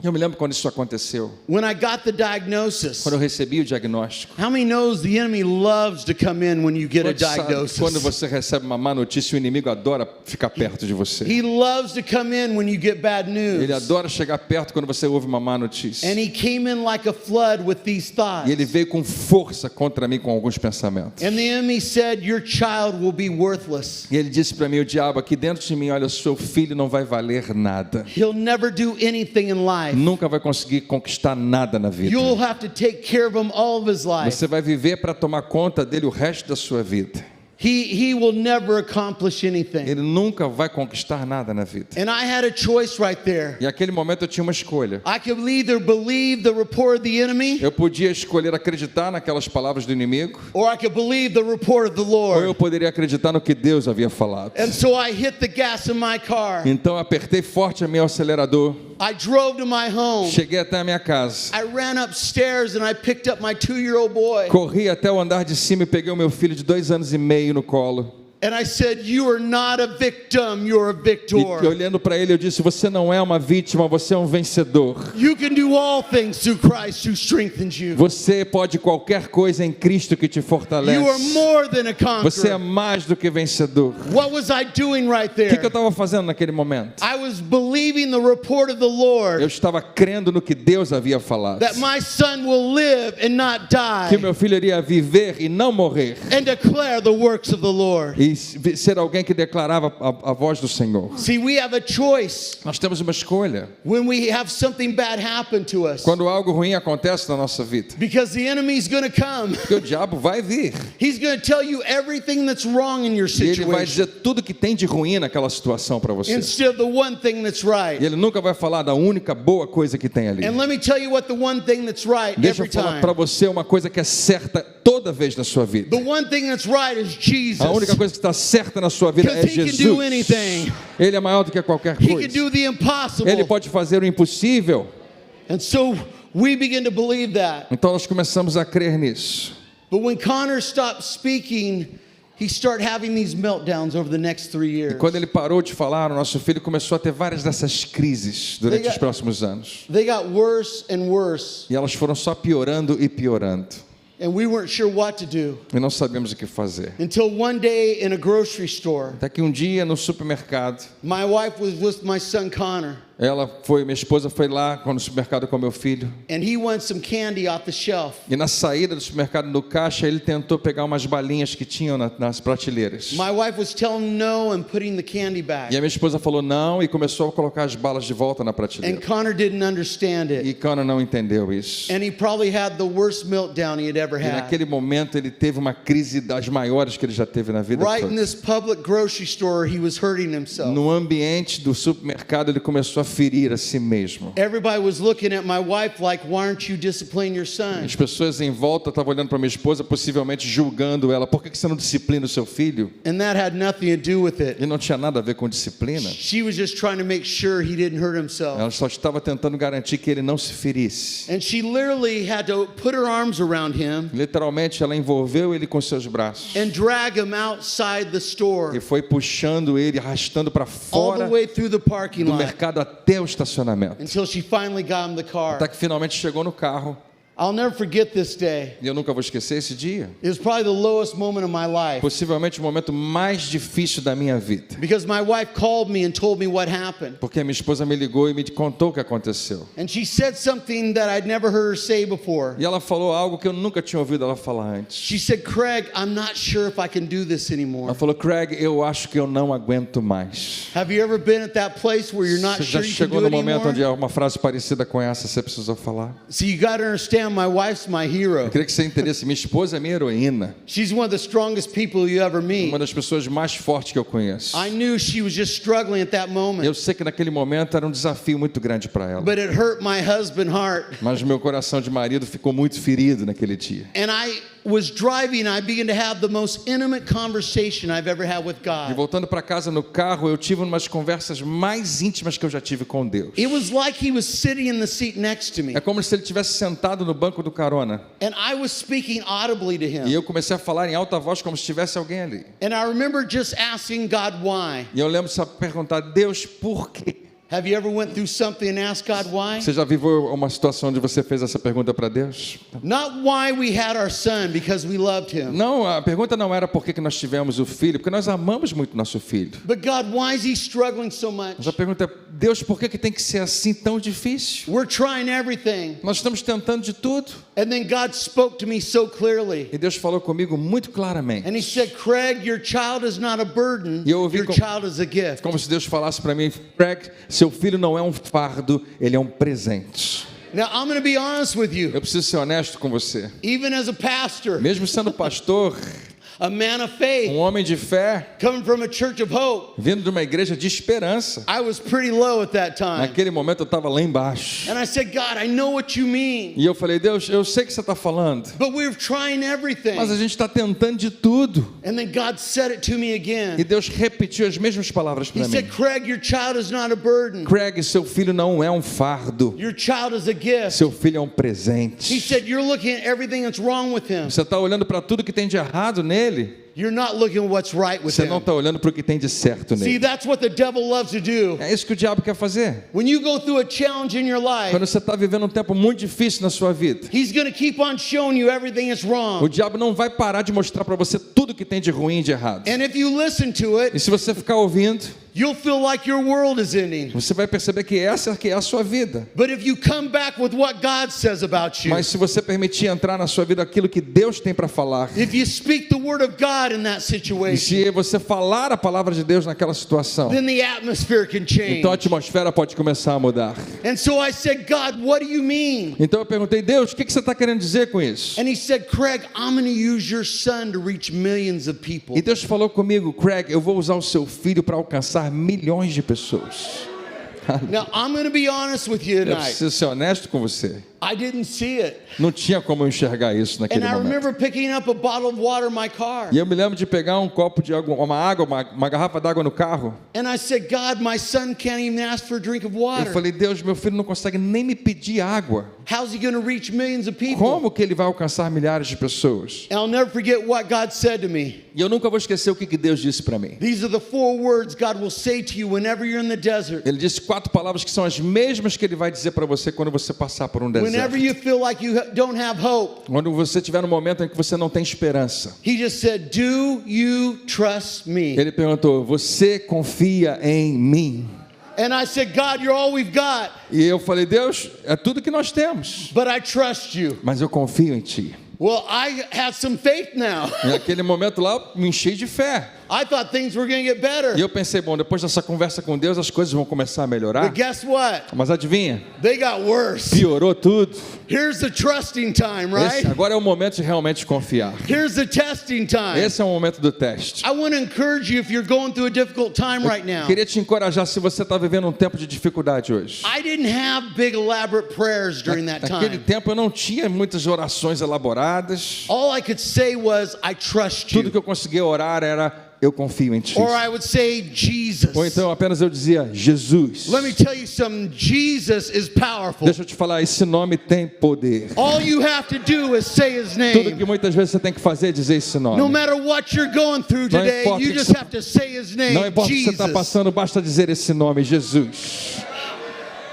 Eu me lembro quando isso aconteceu. when I got the diagnosis. Quando eu recebi o diagnóstico. How many knows the enemy loves to come in when you get a Quando sabe, diagnosis? quando você recebe uma má notícia, o inimigo adora ficar perto de você. He loves to come in when you get bad news. Ele adora chegar perto quando você ouve uma má notícia. And he came in like a flood with these thoughts. E ele veio com força contra mim com alguns pensamentos. And the enemy said, your child will be worthless. E ele disse para mim, o diabo aqui dentro de mim, olha, seu filho não vai valer nada. He'll never do anything in life. Nunca vai conseguir conquistar nada na vida. You'll have to take care of him all of his life. Você vai viver para tomar conta dele o resto da sua vida. He will never accomplish anything. Ele nunca vai conquistar nada na vida. And I had a choice right there. E naquele momento eu tinha uma escolha. I could either believe the report of the enemy, Eu podia escolher acreditar naquelas palavras do inimigo, or I could believe the report of the ou eu Lord. poderia acreditar no que Deus havia falado. And so I hit the gas in my car. Então eu apertei forte o meu acelerador, I drove to my home. cheguei até a minha casa, I ran upstairs and I picked up my 2-year-old boy. corri até o andar de cima e peguei o meu filho de 2 anos e meio no colo. And I said, you are not a victim, you're a E victor. olhando para ele eu disse, você não é uma vítima, você é um vencedor. You can do all things through Christ who strengthens you. Você pode qualquer coisa em Cristo que te You are fortalece. more than a Você é conqueror. mais do que vencedor. What was I doing right O que eu there? estava fazendo naquele momento? I was believing the report of the Eu Lord estava crendo no que Deus havia falado. that my son will live and not Que die meu filho iria viver e não morrer. and declare the works of the Lord. E ser alguém que declarava a voz do Senhor. See, we have a choice Nós temos uma escolha. when we have something bad happen to us, Quando algo ruim acontece na nossa vida. because the enemy's going to come. Porque o diabo vai vir. He's going to tell you everything that's wrong in your E ele vai situation dizer tudo que tem de ruim naquela situação para você. instead of the one thing that's E right. ele nunca vai falar da única boa coisa que tem ali. And let me tell you what the one thing that's right Deixa every eu falar para time. você uma coisa que é certa toda vez na sua vida. The one thing that's right is Jesus. A única coisa que está certa na sua vida é Because he can Jesus. do anything. Ele é maior do que qualquer He can coisa. do the impossible. Ele pode fazer o impossível. And so we begin to believe that. Então nós começamos a crer nisso. But when Connor stopped speaking, he started having these meltdowns over the next 3 years. E quando ele parou de falar, o nosso filho começou a ter várias dessas crises durante os próximos anos. They got worse and worse, E elas foram só piorando e piorando. and we weren't sure what to do. E não sabemos o que fazer. Until one day in a grocery store, Até que um dia no supermercado, my wife was with my son Connor, minha esposa foi lá no supermercado com meu filho. and he wanted some candy off the shelf. E na saída do supermercado, no caixa, ele tentou pegar umas balinhas que tinham nas prateleiras. My wife was telling him no and putting the candy E back. a minha esposa falou não e começou a colocar as balas de volta na And prateleira. Connor didn't understand it. E Connor não entendeu isso. And he probably had the worst meltdown he had ever E had. naquele momento ele teve uma crise das maiores que ele já teve na vida Right in toda. this public grocery store, he was hurting himself. No ambiente do supermercado, ele começou a ferir a si mesmo. Everybody was looking at my wife like, why aren't you disciplining your son? As pessoas em volta estavam olhando para minha esposa, possivelmente julgando ela. Por que você não disciplina o seu filho? And that had nothing to do with it. E não tinha nada a ver com disciplina. She was just trying to make sure he didn't hurt himself. Ela só estava tentando garantir que ele não se ferisse. And she literally had to put her arms around him Literalmente, ela envolveu ele com seus braços and drag him outside the store, e foi puxando ele, arrastando para all the fora way through the parking do lot, mercado até o estacionamento. until she finally got him the car. Até que finalmente chegou no carro. I'll never forget this day. E eu nunca vou esquecer esse dia. It was probably the lowest moment of my life, Possivelmente o momento mais difícil da minha vida. because my wife called me and told me what happened. Porque a minha esposa me ligou e me contou o que aconteceu. And she said something that I'd never heard her say before. E ela falou algo que eu nunca tinha ouvido ela falar antes. She said, Craig, I'm not sure if I can do this anymore. Ela falou, Craig, eu acho que eu não aguento mais. Have you ever been at that place where you're not Você já sure you can chegou do no it momento onde anymore? uma frase parecida com essa você precisou falar? So you got to understand, my wife's my hero. Eu queria que você entendesse, minha esposa é minha heroína. She's one of the strongest people you ever meet. Uma das pessoas mais fortes que eu conheço. I knew she was just struggling at that moment, Eu sei que naquele momento era um desafio muito grande para ela. but it hurt my husband's heart. Mas meu coração de marido ficou muito ferido naquele dia. And I was driving, I began to have the most intimate conversation I've ever had with E God. voltando para casa no carro, eu tive umas conversas mais íntimas que eu já tive com Deus. It was like he was sitting in the seat next to me, É como se ele tivesse sentado no banco do carona. and I was speaking audibly to E him. eu comecei a falar em alta voz como se tivesse alguém ali. And I remember just asking God why. E eu lembro de perguntar, Deus, por quê? Have you ever went through something and asked God why? Você já viveu uma situação onde você fez essa pergunta para Deus? Not why we had our son, because we loved him. Não, a pergunta não era por que nós tivemos o filho, porque nós amamos muito nosso filho. But God, why is he struggling so much? Mas a pergunta é, Deus, por que tem que ser assim tão difícil? We're trying everything. Nós estamos tentando de tudo. And then God spoke to me so clearly. E Deus falou comigo muito claramente. And he said, Craig, your child is not a burden. E eu ouvi Your com- child is a gift. Como se Deus falasse para mim, Craig, seu filho não é um fardo, ele é um presente. Now, I'm going to be honest with you. Eu preciso ser honesto com você. Even as a pastor, Mesmo sendo pastor, a man of faith, homem de fé, coming from a church of hope, vindo de uma igreja de esperança, I was pretty low at that time. naquele momento eu estava lá embaixo. And I said, God, I know what you mean. E eu falei, Deus, eu sei o que você está falando, But we're trying everything. mas a gente está tentando de tudo. And then God said it to me E again. Deus repetiu as mesmas palavras He para mim. said, Craig, your child is not a burden. Craig, seu filho não é um fardo, Your child is a gift. seu filho é um He presente. said, you're looking at everything that's wrong with him. Você está olhando para tudo que tem de errado nele, You're not looking at what's right with você não him. está olhando para o que tem de certo See, nele. that's what the devil loves to do. É isso que o diabo quer fazer. When you go through a challenge in your life, Quando você está vivendo um tempo muito difícil na sua vida, he's going to keep on showing you everything that's o wrong. diabo não vai parar de mostrar para você tudo que tem de ruim e de errado. And if you listen to E it, se você ficar ouvindo, you'll feel like your world is ending. você vai perceber que essa que é a sua vida. But if you come back with what God says about you, Mas se você permitir entrar na sua vida aquilo que Deus tem para falar, if you speak the word of God in that e situation, se você falar a palavra de Deus naquela situação, then the atmosphere can change. então a atmosfera pode começar a mudar. And so I said, God, what do you mean? Então eu perguntei, Deus, o que você está querendo dizer com isso? And he said, Craig, I'm going to use your son to reach millions of people. E Deus falou comigo, Craig, eu vou usar o seu filho para alcançar milhões de pessoas. Now, I'm going to be honest with you Eu tonight. preciso ser honesto com você. I didn't see it. Não tinha como eu enxergar isso And naquele I momento. remember picking up a bottle of water in my car. E eu me lembro de pegar um copo de água, uma garrafa d'água no carro. And I said, God, my son can't even ask for a drink of Eu water. falei, Deus, meu filho não consegue nem me pedir água. How's he going to reach millions of people? Como que ele vai alcançar milhares de pessoas? And I'll never forget what God said to me. E eu nunca vou esquecer o que Deus disse para mim. These are the 4 words God will say to you whenever you're in the desert. Ele disse 4 palavras que são as mesmas que ele vai dizer para você quando você passar por um Whenever deserto. you feel like you don't have hope, Quando você estiver no momento em que você não tem esperança. he just said, "Do you trust me?" Ele perguntou, você confia em mim? And I said, "God, you're all we've got, E eu falei, Deus, é tudo que nós temos, but I trust you." mas eu confio em ti. Well, I have some faith now. E naquele momento lá, eu me enchi de fé. I thought things were going to get better. E eu pensei, bom, depois dessa conversa com Deus, as coisas vão começar a melhorar. But guess what? Mas adivinha? They got worse. Piorou tudo. Here's the trusting time, right? Agora é o momento de realmente confiar. Here's the testing time. Esse é o momento do teste. I want to encourage you if you're going through a difficult time right now. Queria te encorajar se você está vivendo um tempo de dificuldade hoje. I didn't have big elaborate prayers during that Naquele time. tempo eu não tinha muitas orações elaboradas. All I could say was, "I trust Tudo you." que eu conseguia orar era, eu confio em ti. Or I would say, "Jesus." Ou então apenas eu dizia, Jesus. Let me tell you something. Jesus is powerful. Deixa eu te falar, esse nome tem poder. All you have to do is say his Tudo que name. muitas vezes você tem que fazer é dizer esse No nome. matter what you're going through Não today, importa you o que just você- have to say his name, Não importa o que você está Jesus. passando, basta dizer esse nome, Jesus.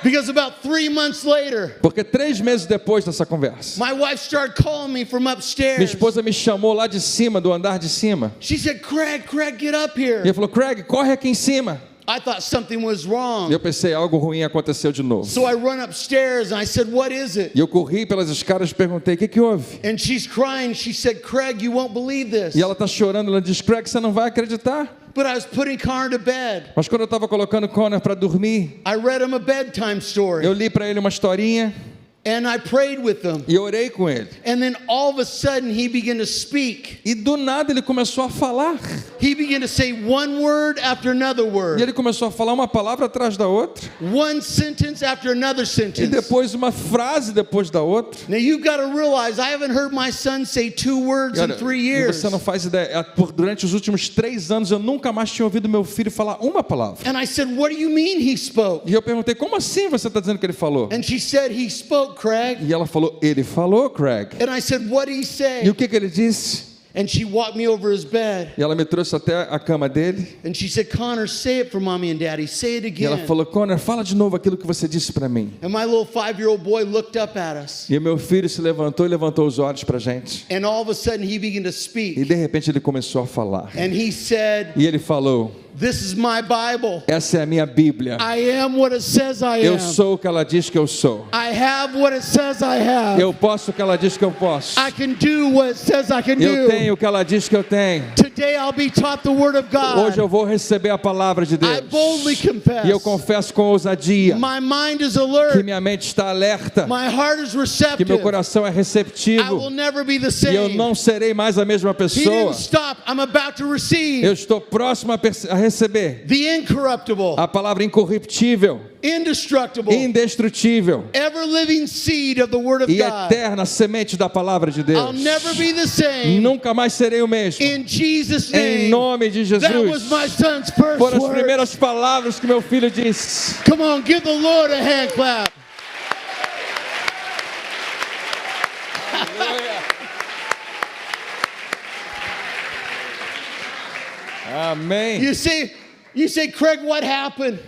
Because about 3 months later, Porque 3 meses depois dessa conversa, my wife started calling me from minha upstairs. esposa me chamou lá de cima, do andar de cima. She said, Craig, get up E here." ele falou, Craig, corre aqui em cima. I thought something was E wrong. eu pensei, algo ruim aconteceu de novo. So I run upstairs and I said, "What is it?" E eu corri pelas escadas e perguntei, o que houve? And she's crying. She said, "Craig, you won't believe this." E ela está chorando, ela diz, Craig, você não vai acreditar. But I was putting Connor to bed. Mas quando eu estava colocando Connor para dormir, I read him a bedtime story. eu li para ele uma historinha And I prayed with him. e orei com ele. And then all of a sudden he began to speak. E do nada ele começou a falar. He began to say one word after another E word. ele começou a falar uma palavra atrás da outra. One sentence after another E sentence. depois uma frase depois da outra. Now you've got to realize I haven't heard my son say 2 words E in olha, 3 e years. você não faz ideia. Durante os últimos 3 anos eu nunca mais tinha ouvido meu filho falar uma palavra. And I said, "What do you mean he spoke?" E eu perguntei, como assim você está dizendo que ele falou? And she said, "He spoke, Craig." E ela falou, ele falou, Craig. And I said, "What did he E say?" o que ele disse? And she walked me over his bed. E ela me trouxe até a cama dele. And she said, "Connor, say it for mommy and daddy. Say it E ela again." falou, Connor, fala de novo aquilo que você disse para mim. And my little 5-year-old boy looked up at us. E o meu filho se levantou e levantou os olhos para a gente. And all of a sudden he began to E speak. de repente ele começou a falar. And he said, E ele falou, "This is my Bible. essa é a minha Bíblia. I am what it says I Eu am. sou o que ela diz que eu sou. I have what it says I have. Eu posso o que ela diz que eu posso. I can do what it says I can Eu do. tenho o que ela diz que eu tenho. Today I'll be taught the word of Hoje eu God. vou receber a palavra de I Deus. boldly confess. E eu confesso com ousadia My mind is que alert. minha mente está alerta, My heart is que meu receptive. coração é I will receptivo never be the e eu same. não serei mais a mesma He pessoa. didn't stop. I'm about to receive Eu estou próximo a receber the incorruptible, a palavra incorruptível, indestructible, indestrutível ever living seed of the word of e God. eterna semente da palavra de I'll Deus. never be the same. Nunca mais serei o mesmo. In Jesus' Em name. nome de That was Jesus. my son's first Foram as word. primeiras palavras que meu filho disse. Come on, give the Lord a hand clap. Amém. You say, Craig, what happened?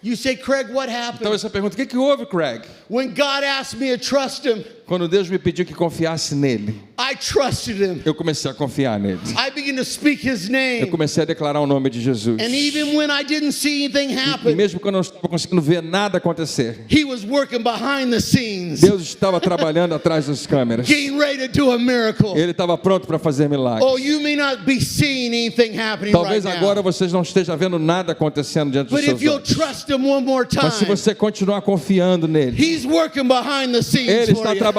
You say, Craig, what happened? Então você pergunta, o que houve, Craig? When God asked me to trust him, Quando Deus me pediu que confiasse nele, I trusted him. eu comecei a confiar nele. I began to speak his Eu name. comecei a declarar o nome de Jesus. And even when I didn't see anything E happen, mesmo quando eu não estava conseguindo ver nada acontecer, he was working behind the scenes, Deus estava trabalhando atrás das câmeras. getting ready to do a miracle. Ele estava pronto para fazer milagres. Oh, you may not be seeing anything happening Talvez right agora now. vocês não estejam vendo nada acontecendo diante dos But if seus you'll olhos. trust him one more Mas se time, você continuar confiando nele, he's working behind the scenes ele for está you. trabalhando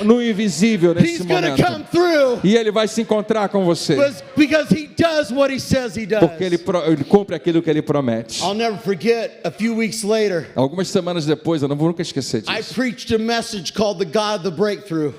no invisível nesse He's going to momento. come through E ele vai se encontrar com você. because he does what he says he does. Porque ele cumpre aquilo que ele promete. I'll never forget, a few weeks later, Algumas semanas depois, eu não vou nunca esquecer I disso. preached a message called The God of the Breakthrough.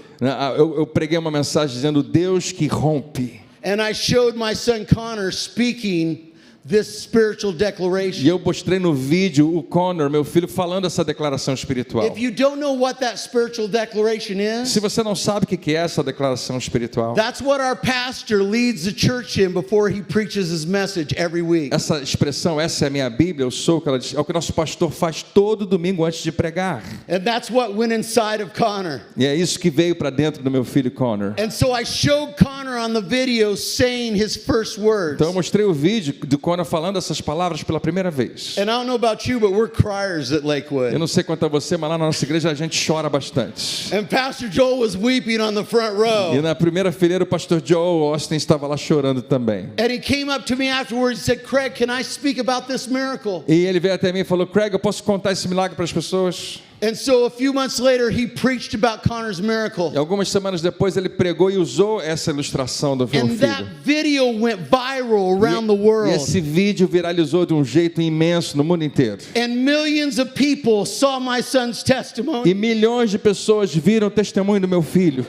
Eu preguei uma mensagem dizendo Deus que rompe. And I showed my son Connor speaking this spiritual E declaration. eu mostrei no vídeo o Connor, meu filho, falando essa declaração espiritual. If you don't know what that spiritual declaration is, Se você não sabe o que é essa declaração espiritual, that's what our pastor leads the church in before he preaches his message every week. essa expressão, essa é a minha Bíblia, eu sou o que ela diz, é o que nosso pastor faz todo domingo antes de pregar. And that's what went inside of Connor. E é isso que veio para dentro do meu filho Connor. And so I showed Connor on the video saying his first words. Então eu mostrei o vídeo do Connor falando essas palavras pela primeira vez. And I don't know about you, but we're criers at Eu Lakewood. não sei quanto a você, mas lá na nossa igreja a gente chora bastante. And Pastor Joel was weeping on the front row. E na primeira fileira o pastor Joel Austin estava lá chorando também. And he came up to me afterwards and said, Craig, can I speak about this miracle? E ele veio até mim e falou, Craig, eu posso contar esse milagre para as pessoas? And so a few months later, he preached about Connor's miracle. E algumas semanas depois ele pregou e usou essa ilustração do meu And that filho. video went viral around the E world. esse vídeo viralizou de um jeito imenso no mundo inteiro. And millions of people saw my son's testimony. E milhões de pessoas viram o testemunho do meu filho.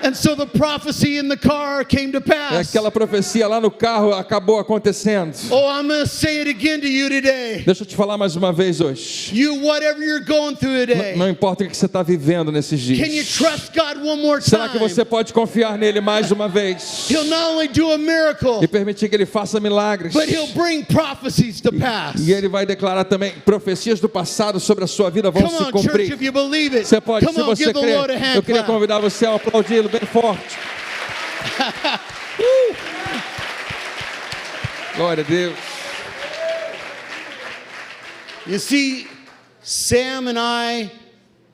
And so the prophecy in the car came to E pass. aquela profecia lá no carro acabou acontecendo. Oh, I'm going to say it again to you today. Deixa eu te falar mais uma vez hoje. You, whatever you're going through today, Não importa o que você está vivendo nesses can you dias. trust God one more Será que time? você pode confiar nele mais uma vez? He'll not only do a miracle, E permitir que ele faça milagres. but he'll bring prophecies to pass. E ele vai declarar também profecias do passado sobre a sua vida vão Come se on, church, cumprir. if you believe it. Você pode, Come se on, você give the crê. Lord a hand Eu queria clap. convidar você a aplaudi-lo bem forte. Glória a Deus. You see, Sam and I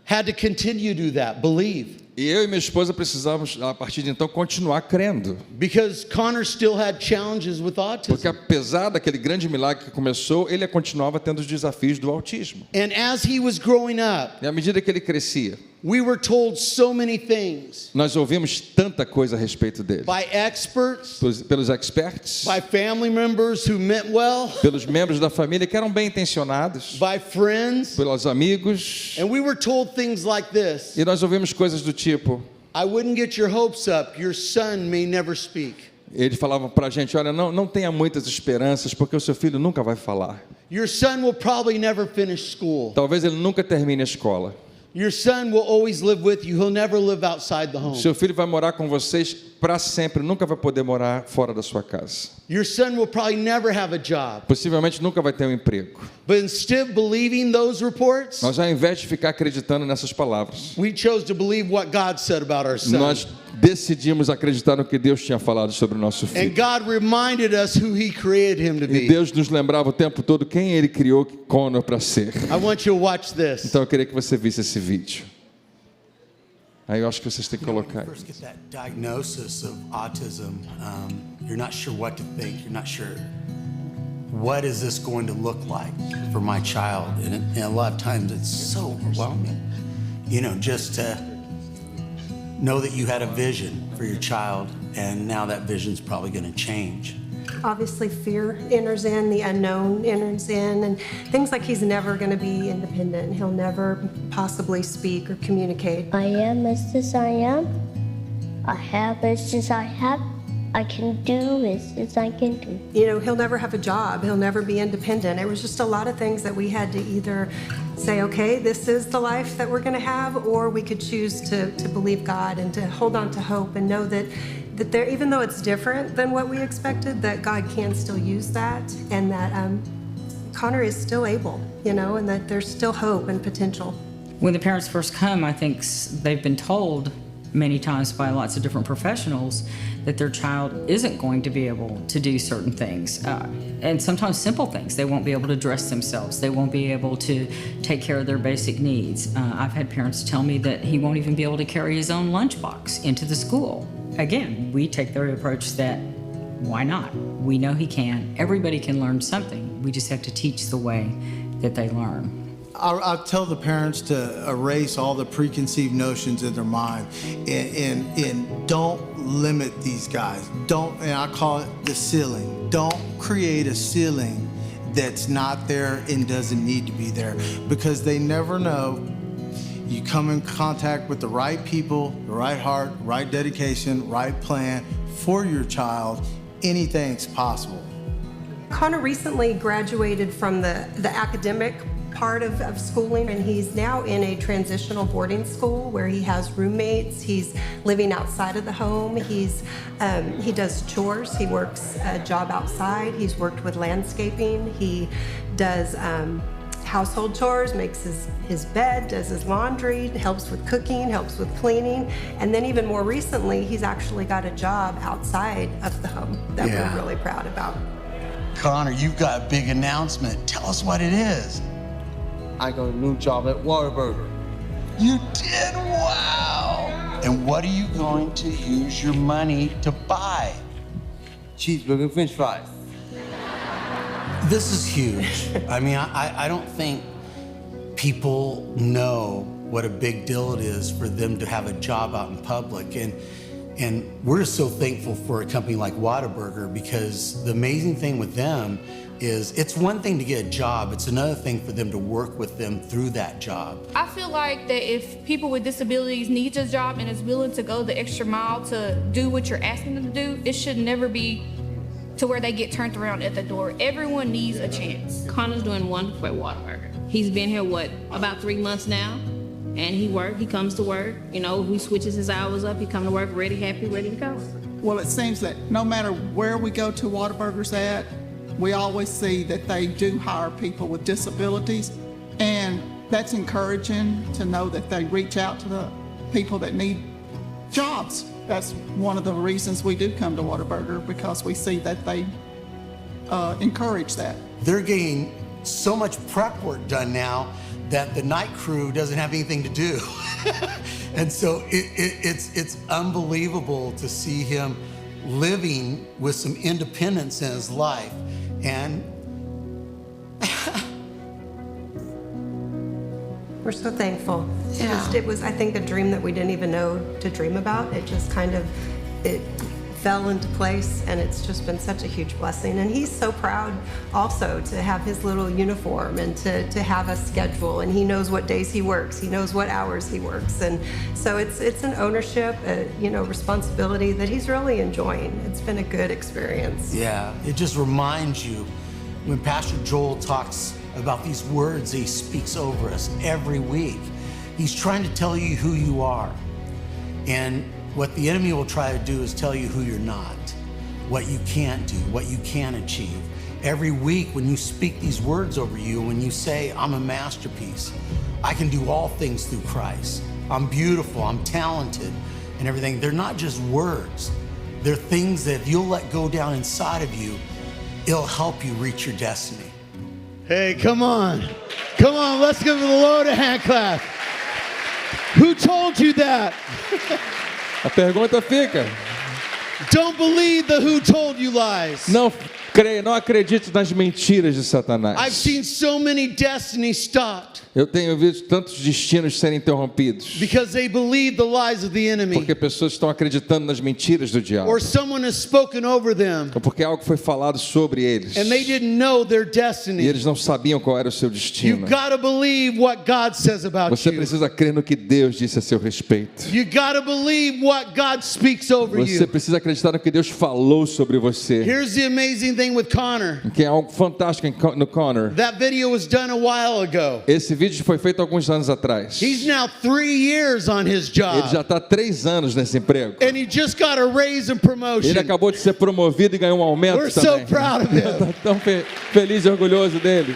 had to continue to do that, believe. E eu e minha esposa precisamos, a partir de então, continuar crendo. Because Connor still had challenges with Porque autism. apesar daquele grande milagre que começou, ele continuava tendo os desafios do autismo. And as he was growing up, E à medida que ele crescia, we were told so many things nós ouvimos tanta coisa a respeito dele. by experts, Pelos experts, by family members who meant well, pelos membros da família que eram bem intencionados, by friends. pelos amigos. And we were told things like this. E nós ouvimos coisas do tipo, I wouldn't get your hopes up. Your son may never speak. eles falavam pra gente, olha, não tenha muitas esperanças, porque o seu filho nunca vai falar. Your son will probably never finish school. Talvez ele nunca termine a escola. Your son will always live with you. He'll never live outside the home. Seu filho vai morar com vocês para sempre, nunca vai poder morar fora da sua casa. Your son will probably never have a job. Possivelmente nunca vai ter um emprego. But instead of believing those reports, Nós, ao invés de ficar acreditando nessas palavras, we chose to believe what God said about our son. nós decidimos acreditar no que Deus tinha falado sobre o nosso And filho. God reminded us who he created him to E be. Deus nos lembrava o tempo todo quem ele criou Connor para ser. I want you to watch this. Então eu queria que você visse esse vídeo. Aí eu acho que vocês têm que colocar. First get that diagnosis of autism, you're not sure what to think. You're not sure what is this going to look like for my child, and a lot of times it's so overwhelming. You know, just to know that you had a vision for your child, and now that vision's probably going to change. Obviously, fear enters in, the unknown enters in, and things like he's never going to be independent. He'll never possibly speak or communicate. I am as I am. I have as I have. I can do as I can do. You know, he'll never have a job. He'll never be independent. It was just a lot of things that we had to either say, okay, this is the life that we're going to have, or we could choose to believe God and to hold on to hope and know that there, even though it's different than what we expected, that God can still use that, and that Connor is still able, you know, and that there's still hope and potential. When the parents first come, I think they've been told many times by lots of different professionals that their child isn't going to be able to do certain things. And sometimes simple things. They won't be able to dress themselves. They won't be able to take care of their basic needs. I've had parents tell me that he won't even be able to carry his own lunchbox into the school. Again, we take the approach that, why not? We know he can. Everybody can learn something. We just have to teach the way that they learn. I tell the parents to erase all the preconceived notions in their mind and don't limit these guys. Don't, and I call it the ceiling. Don't create a ceiling that's not there and doesn't need to be there, because they never know. You come in contact with the right people, the right heart, right dedication, right plan for your child, anything's possible. Connor recently graduated from the academic part of schooling, and he's now in a transitional boarding school where he has roommates. He's living outside of the home. He does chores. He works a job outside. He's worked with landscaping. He does household chores, makes his bed, does his laundry, helps with cooking, helps with cleaning, and then even more recently, he's actually got a job outside of the home that Yeah. we're really proud about. Connor, you've got a big announcement. Tell us what it is. I got a new job at Whataburger. You did? Wow! And what are you going to use your money to buy? Cheeseburger and french fries. This is huge. I mean, I don't think people know what a big deal it is for them to have a job out in public. And we're so thankful for a company like Whataburger, because the amazing thing with them is it's one thing to get a job, it's another thing for them to work with them through that job. I feel like that if people with disabilities need a job and is willing to go the extra mile to do what you're asking them to do, it should never be to where they get turned around at the door. Everyone needs a chance. Connor's doing wonderful at Whataburger. He's been here, about 3 months now? And he comes to work. You know, he switches his hours up. He comes to work ready, happy, ready to go. Well, it seems that no matter where we go to Whataburger's at, we always see that they do hire people with disabilities. And that's encouraging to know that they reach out to the people that need jobs. That's one of the reasons we do come to Whataburger, because we see that they encourage that. They're getting so much prep work done now that the night crew doesn't have anything to do. And so it's unbelievable to see him living with some independence in his life. And We're so thankful. It was, I think, a dream that we didn't even know to dream about. It just it fell into place, and it's just been such a huge blessing. And he's so proud also to have his little uniform and to have a schedule, and he knows what days he works, he knows what hours he works, and so it's an ownership, responsibility that he's really enjoying. It's been a good experience. yeah, it just reminds you when Pastor Joel talks about these words he speaks over us every week. He's trying to tell you who you are. And what the enemy will try to do is tell you who you're not, what you can't do, what you can achieve. Every week when you speak these words over you, when you say, I'm a masterpiece, I can do all things through Christ, I'm beautiful, I'm talented, and everything, they're not just words. They're things that if you'll let go down inside of you, it'll help you reach your destiny. Hey, come on. Come on, let's give the Lord a hand clap. Who told you that? A pergunta fica: Don't believe the who told you lies. não acredite nas mentiras de Satanás. I've seen so many destinies stopped Eu tenho visto tantos destinos serem interrompidos because they believe the lies of the enemy, porque pessoas estão acreditando nas mentiras do diabo, or someone has spoken over them ou porque algo foi falado sobre eles and they didn't know their e destiny. eles não sabiam qual era o seu destino. You gotta believe what God says about Você you. precisa crer no que Deus disse a seu respeito. You gotta believe what God speaks over Você you. precisa acreditar no que Deus falou sobre você. Here's the amazing thing with Connor. Que é algo fantástico no Connor. That video was done a while ago. Esse vídeo foi feito alguns anos atrás. He's now 3 years on his job. Ele já está 3 anos nesse emprego. And he just got a raise and promotion. Ele acabou de ser promovido e ganhou um aumento We're também. so proud of him. Estou tão feliz e orgulhoso dele.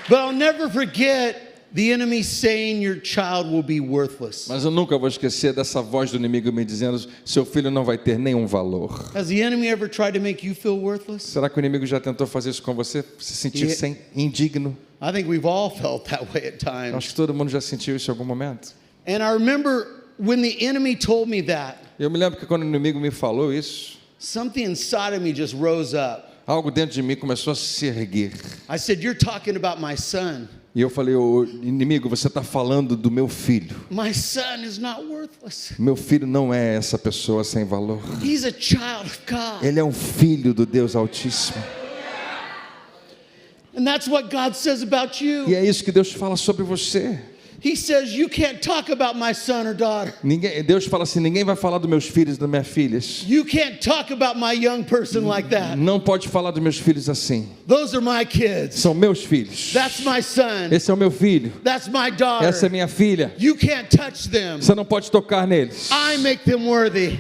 But I'll never forget the enemy saying your child will be worthless. Mas eu nunca vou esquecer dessa voz do inimigo me dizendo: seu filho não vai ter nenhum valor. Has the enemy ever tried to make you feel worthless? Será que o inimigo já tentou fazer isso com você? Se sentir indigno? I think we've all felt that way at Acho times. que todo mundo já sentiu isso em algum momento. And I remember when the enemy told me that, Eu me lembro que quando o inimigo me falou isso, something inside of me just rose up. algo dentro de mim começou a se erguer. I said, "You're talking about my son. E eu falei: o inimigo, você está falando do meu filho. My son is not worthless. Meu filho não é essa pessoa sem valor. He's a child of God." Ele é um filho do Deus Altíssimo. And that's what God says about E you. é isso que Deus fala sobre você. He says, you can't talk about my son or daughter. Deus fala assim, ninguém vai falar dos meus filhos e das minhas filhas. You can't talk about my young person like that. Não pode falar dos meus filhos assim. Those are my kids. São meus filhos. That's my son. Esse é o meu filho. That's my daughter. Essa é minha filha. You can't touch them. Você não pode tocar neles. I make them worthy.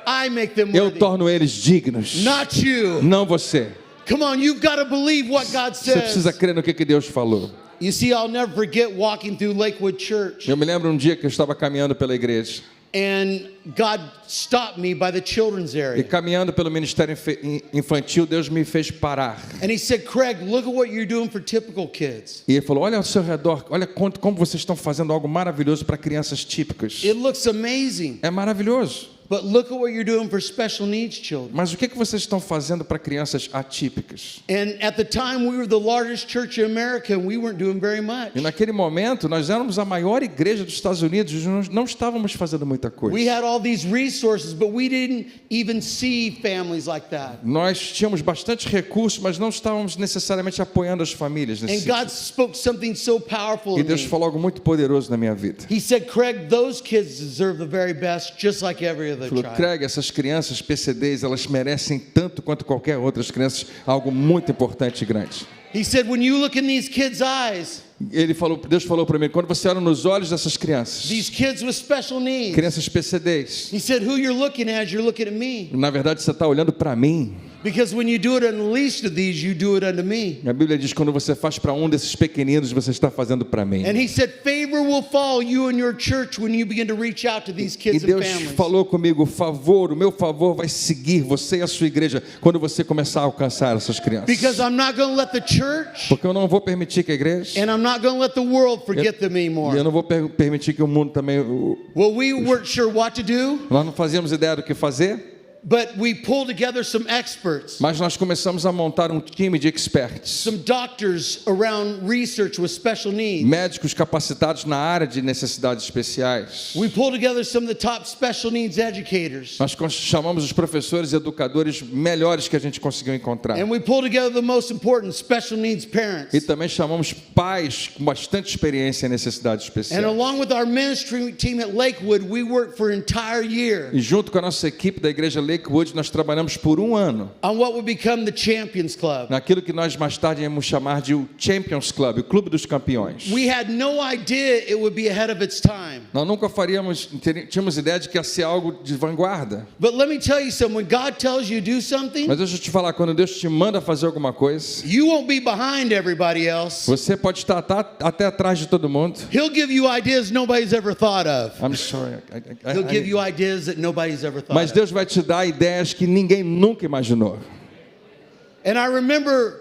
I make them Eu worthy. torno eles dignos. Not you. Não você. Come on, you've got to believe what God Você precisa says. crer no que Deus falou. You see, I'll never forget walking through Lakewood Church, Eu me lembro um dia que eu estava caminhando pela igreja. and God stopped me by the children's E area. caminhando pelo ministério infantil, Deus me fez parar. And He said, Craig, look at what you're doing for typical kids. E ele falou, olha ao seu redor, olha como vocês estão fazendo algo maravilhoso para crianças típicas. It looks amazing, É maravilhoso. but look at what you're doing for special needs children. Mas o que vocês estão fazendo para crianças atípicas? And at the time, we were the largest church in America, and we weren't doing very much. E naquele momento, nós éramos a maior igreja dos Estados Unidos e nós não estávamos fazendo muita coisa. We had all these resources, but we didn't even see families like that. Nós tínhamos bastante recursos, mas não estávamos necessariamente apoiando as famílias nesse And God sentido. spoke something so powerful E in Deus me. falou algo muito poderoso na minha vida. He said, Craig, those kids deserve the very best, just like every other Ele falou, child. Craig, essas crianças PCDs, elas merecem tanto quanto qualquer outras crianças, algo muito importante e grande. He said, when you look in these kids' eyes, Deus falou para mim, quando você olha nos olhos dessas crianças, these kids with special needs, crianças PCDs, he said, who you're looking at, you're looking at me. na verdade você está olhando para mim. Because when you do it unto the least of these, you do it unto me. A Bíblia diz que quando você faz para um desses pequeninos, você está fazendo para mim. And he said, favor will fall you and your church when you begin to reach out to these E kids and Deus families. falou comigo, o meu favor vai seguir você e a sua igreja quando você começar a alcançar essas crianças. Because I'm not going to let the church Porque eu não vou permitir que a igreja and I'm not going to let the world forget them e anymore. eu não vou permitir que o mundo também. Well, we weren't sure what to do, Nós não fazíamos ideia do que fazer, but we pulled together some experts, mas nós começamos a montar um time de experts, some doctors around research with special needs. médicos capacitados na área de necessidades especiais. We pulled together some of the top special needs educators. Nós chamamos os professores e educadores melhores que a gente conseguiu encontrar. And we pulled together the most important special needs parents. E também chamamos pais com bastante experiência em necessidades And especiais. along with our ministry team at Lakewood, we worked for an entire year E junto com a nossa equipe da igreja Lakewood, nós trabalhamos por um ano on what would become the Champions Club. naquilo que nós mais tarde íamos chamar de o Champions Club, o Clube dos Campeões. We had no idea it would be ahead of its time. Nós nunca tínhamos ideia de que ia ser algo de vanguarda. But let me tell you something, when God tells you to do something, Mas deixa eu te falar, quando Deus te manda fazer alguma coisa, you won't be behind everybody else. você pode estar até atrás de todo mundo. He'll give you ideas nobody's ever thought of. I'm sorry. He'll give you ideas that nobody's ever thought Mas of. Deus vai te dar ideias que ninguém nunca imaginou. And I remember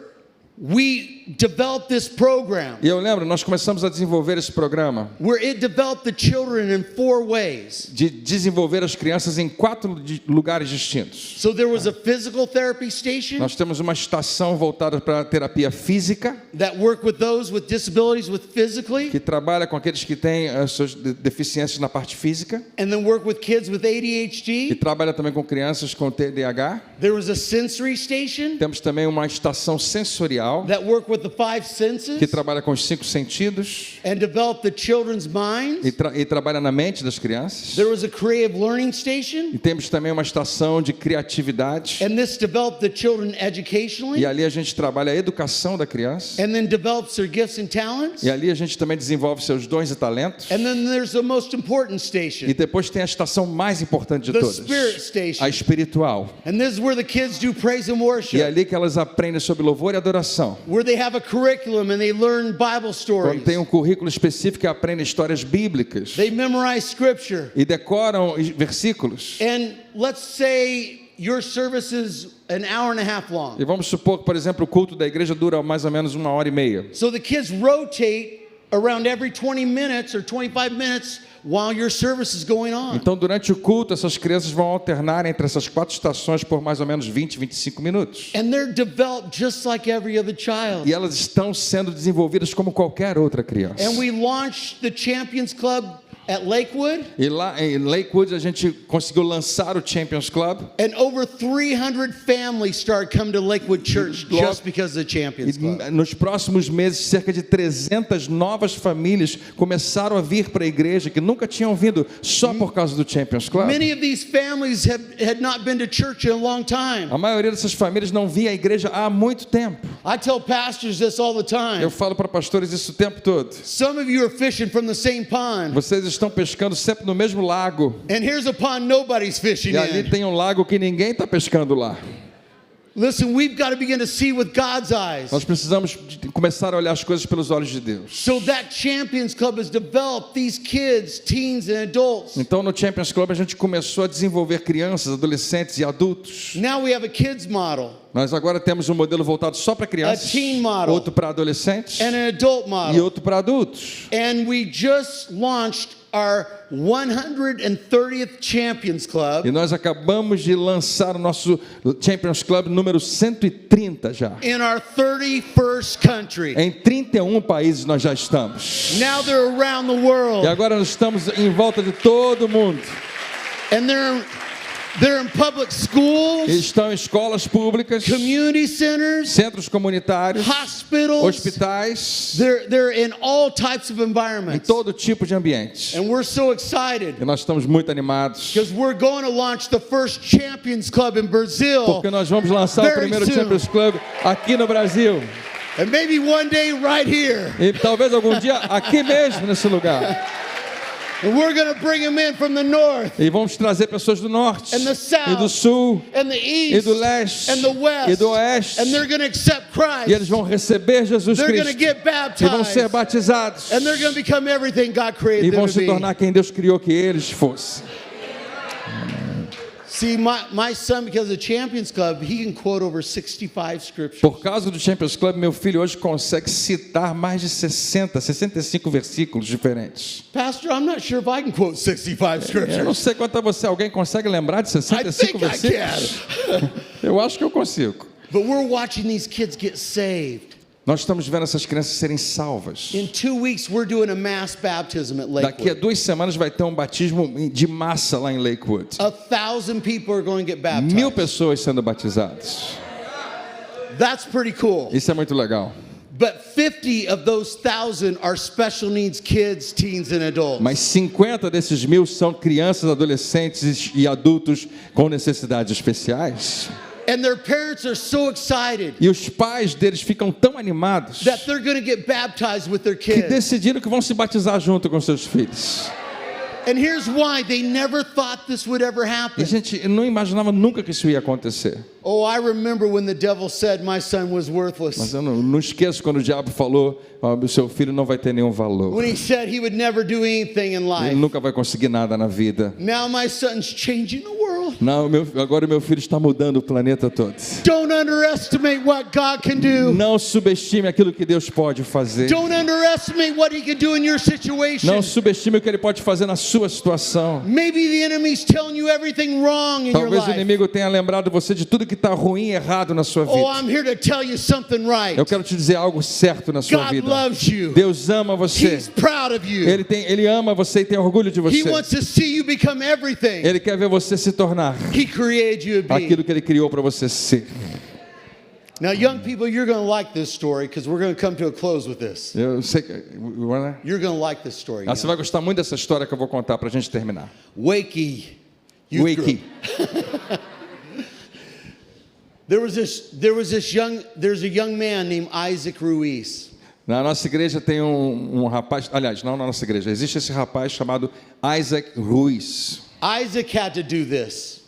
we developed this program E eu lembro, nós começamos a desenvolver esse programa where it developed the children in 4 ways. de desenvolver as crianças em 4 lugares distintos. So there was a physical therapy station Nós temos uma estação voltada para a terapia física, that worked with those with disabilities with physically, que trabalha com aqueles que têm as suas deficiências na parte física, and then worked with kids with e ADHD. trabalha também com crianças com TDAH. There was a sensory station Temos também uma estação sensorial, that worked with the 5 senses que trabalha com os 5 sentidos and developed the children's minds. e trabalha na mente das crianças. There was a creative learning station, E temos também uma estação de criatividade, and this developed the children e educationally, ali a gente trabalha a educação da criança, and then develops their gifts and talents. e ali a gente também desenvolve seus dons e talentos. And then there's the most important E station, depois tem a estação mais importante de the todas, spirit station. a espiritual. And this is where the kids do praise and E é worship, ali que elas aprendem sobre louvor e adoração. where they have a curriculum and they learn Bible Quando stories. tem um currículo específico, aprendem histórias bíblicas They memorize scripture. e decoram versículos. And let's say your service is an hour and a half long. E vamos supor que, por exemplo, o culto da igreja dura mais ou menos 1h30. So the kids rotate around every 20 minutes or 25 minutes while your service is going on. Então, durante o culto, essas crianças vão alternar entre essas 4 estações por mais ou menos 20, 25 minutos. And they're developed just like every other child. E elas estão sendo desenvolvidas como qualquer outra criança. And we launched the Champions Club at Lakewood, E lá em Lakewood a gente conseguiu lançar o Champions Club. and over 300 families started coming to Lakewood Church Logo- just because of the Champions Club. E nos próximos meses, cerca de 300 novas famílias começaram a vir para a igreja que nunca tinham vindo só por causa do Champions Club. Many of these families had not been to church in a long time. A maioria dessas famílias não via a igreja há muito tempo. I tell pastors this all the time. Eu falo para pastores isso o tempo todo. Some of you are fishing from the same pond, Vocês estão pescando sempre no mesmo lago. and here's a pond nobody's fishing E ali in. tem um lago que ninguém está pescando lá. Listen, we've got to begin to see with God's eyes. Nós precisamos começar a olhar as coisas pelos olhos de Deus. So that Champions Club has developed these kids, teens, and adults. Então no Champions Club a gente começou a desenvolver crianças, adolescentes e adultos. Now we have a kids model Nós agora temos um modelo voltado só para crianças, A teen model. outro para adolescentes and an adult e model. outro para adultos. And we just launched our 130th Champions Club E nós acabamos de lançar o nosso Champions Club número 130 já. in our 31st country. Em 31 países nós já estamos. Now they're around the E world, agora nós estamos em volta de todo mundo. and they're in public schools, Estão em escolas públicas, community centers, centros comunitários, hospitals. hospitais, They're in all types of em environments. todo tipo de ambientes. And we're so excited E nós estamos muito animados, because we're going to launch the first Champions Club in Brazil. porque nós vamos lançar o Very primeiro soon. Champions Club aqui no Brasil. And maybe one day right here. E talvez algum dia aqui mesmo nesse lugar. And we're going to bring them in from the north E vamos trazer pessoas do norte, and the e do south sul, and the e east do leste, and the west. e do oeste. And they're going to accept E eles Christ. vão receber Jesus They're going to Cristo. get E vão ser baptized. batizados. And they're going to become everything God E created them vão to se be. tornar quem Deus criou que eles fossem. See, my son, because of the Champions Club, he can quote over 65 scriptures. Por causa do Champions Club, meu filho hoje consegue citar mais de 65 versículos diferentes. Pastor, I'm not sure if I can quote 65 Eu não scriptures. sei quanto a você, alguém consegue lembrar de I 65 think I versículos? can. Eu acho que eu consigo. But we're watching these kids get saved. Nós estamos vendo essas crianças serem salvas. In 2 weeks, we're doing a mass baptism at Daqui a Lakewood. 2 semanas vai ter um batismo de massa lá em Lakewood. 1,000 people are going to get 1000 baptized. pessoas sendo batizadas. That's pretty cool. Isso é muito legal. But 50 of those 1,000 are special needs kids, teens, and adults. Mas 50 desses 1000 são crianças, adolescentes e adultos com necessidades especiais. And their parents are so excited E os pais deles ficam tão animados that they're going to get baptized with their que kids. decidiram que vão se batizar junto com seus filhos. And here's why they never thought this would ever E happen. a gente não imaginava nunca que isso ia acontecer. Oh, I remember when the devil said my son was worthless. Mas eu não esqueço quando o diabo falou: o seu filho não vai ter nenhum valor. When he said he would never do anything in Ele life. nunca vai conseguir nada na vida. Now my son's changing the world. Não, agora o meu filho está mudando o planeta todo. Don't underestimate what God can do. Não subestime aquilo que Deus pode fazer. Don't underestimate what he can do in your situation. Não subestime o que Ele pode fazer na sua situação. Maybe the enemy's telling you everything wrong in your Talvez o life. inimigo tenha lembrado você de tudo que está ruim e errado na sua Oh, vida. I'm here to tell you something right. Eu quero te dizer algo certo na sua God vida. loves you. Deus ama você. He's proud of you. Ele ama você e tem orgulho de He você. wants to see you become everything Ele quer ver você se tornar he created you to be. aquilo que Ele criou para você ser. Now, young people, you're going to like this story because we're going to come to a close with this. Eu sei que You're going to like this story. você vai gostar muito dessa história que eu vou contar para a gente terminar. Wakey. Youth Wakey. group. There's a young man named Isaac Ruiz. Na nossa igreja tem um rapaz, aliás, não na nossa igreja, existe esse rapaz chamado Isaac Ruiz. Isaac had to do this.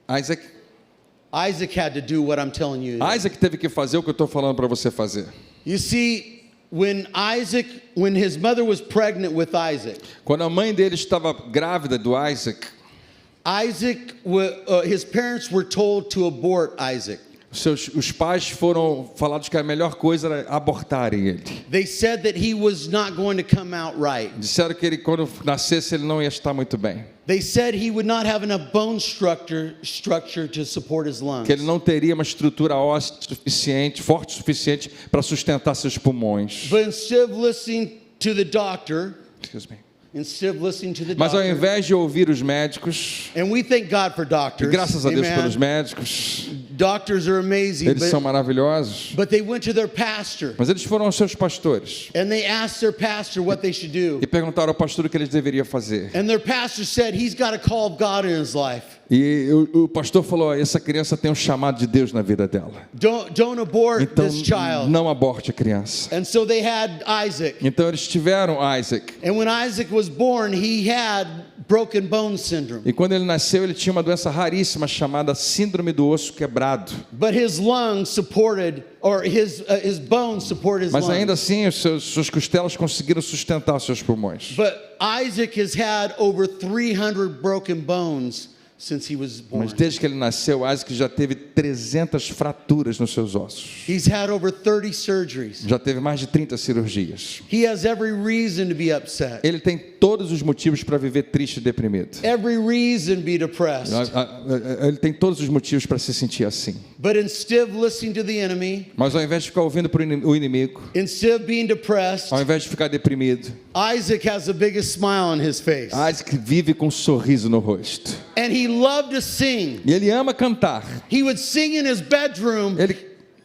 Isaac had to do what I'm telling you. Isaac teve que fazer o que eu estou falando para você fazer. You see, when his mother was pregnant with Isaac, Quando a mãe dele estava grávida do Isaac, his parents were told to abort Isaac. os pais foram falados que a melhor coisa era abortarem ele. They said that he was not going to come out right. Disseram que ele, quando nascesse, ele não ia estar muito bem. They said he would not have enough bone structure to support his lungs. Que ele não teria uma estrutura óssea suficiente, forte o suficiente para sustentar seus pulmões. But instead of listening to the doctor, instead of listening to the Mas ao doctor. invés de ouvir os médicos, And we thank God for e doctors. graças a Deus Amen. pelos médicos, Doctors are amazing, eles são maravilhosos, but they went to their pastor mas eles foram aos seus pastores and they asked their pastor what they should do. e perguntaram ao pastor o que eles deveriam fazer. And their pastor said he's got a call of God in his life. E o pastor falou: essa criança tem um chamado de Deus na vida dela. Don't abort Então this child. não aborte a criança. And so they had Isaac. Então eles tiveram Isaac. And when Isaac was born, he had broken bone syndrome. E quando ele nasceu, ele tinha uma doença raríssima chamada síndrome do osso quebrado. But his lungs supported, or his bones support his Mas ainda lungs. assim, suas costelas conseguiram sustentar os seus pulmões. But Isaac has had over 300 broken bones since he was born. Mas desde que ele nasceu, Isaac já teve 300 fraturas nos seus ossos. He's had over 30 surgeries. Já teve mais de 30 cirurgias. He has every reason to be upset. Ele tem todos os motivos para viver triste e deprimido. Every reason to be depressed. Ele tem todos os motivos para se sentir assim. But instead of listening to the enemy, Mas ao invés de ficar ouvindo para o inimigo, instead of being depressed, ao invés de ficar deprimido, Isaac has the biggest smile on his face. Isaac vive com um sorriso no rosto. And he loved to sing. E ele ama cantar. He would sing in his bedroom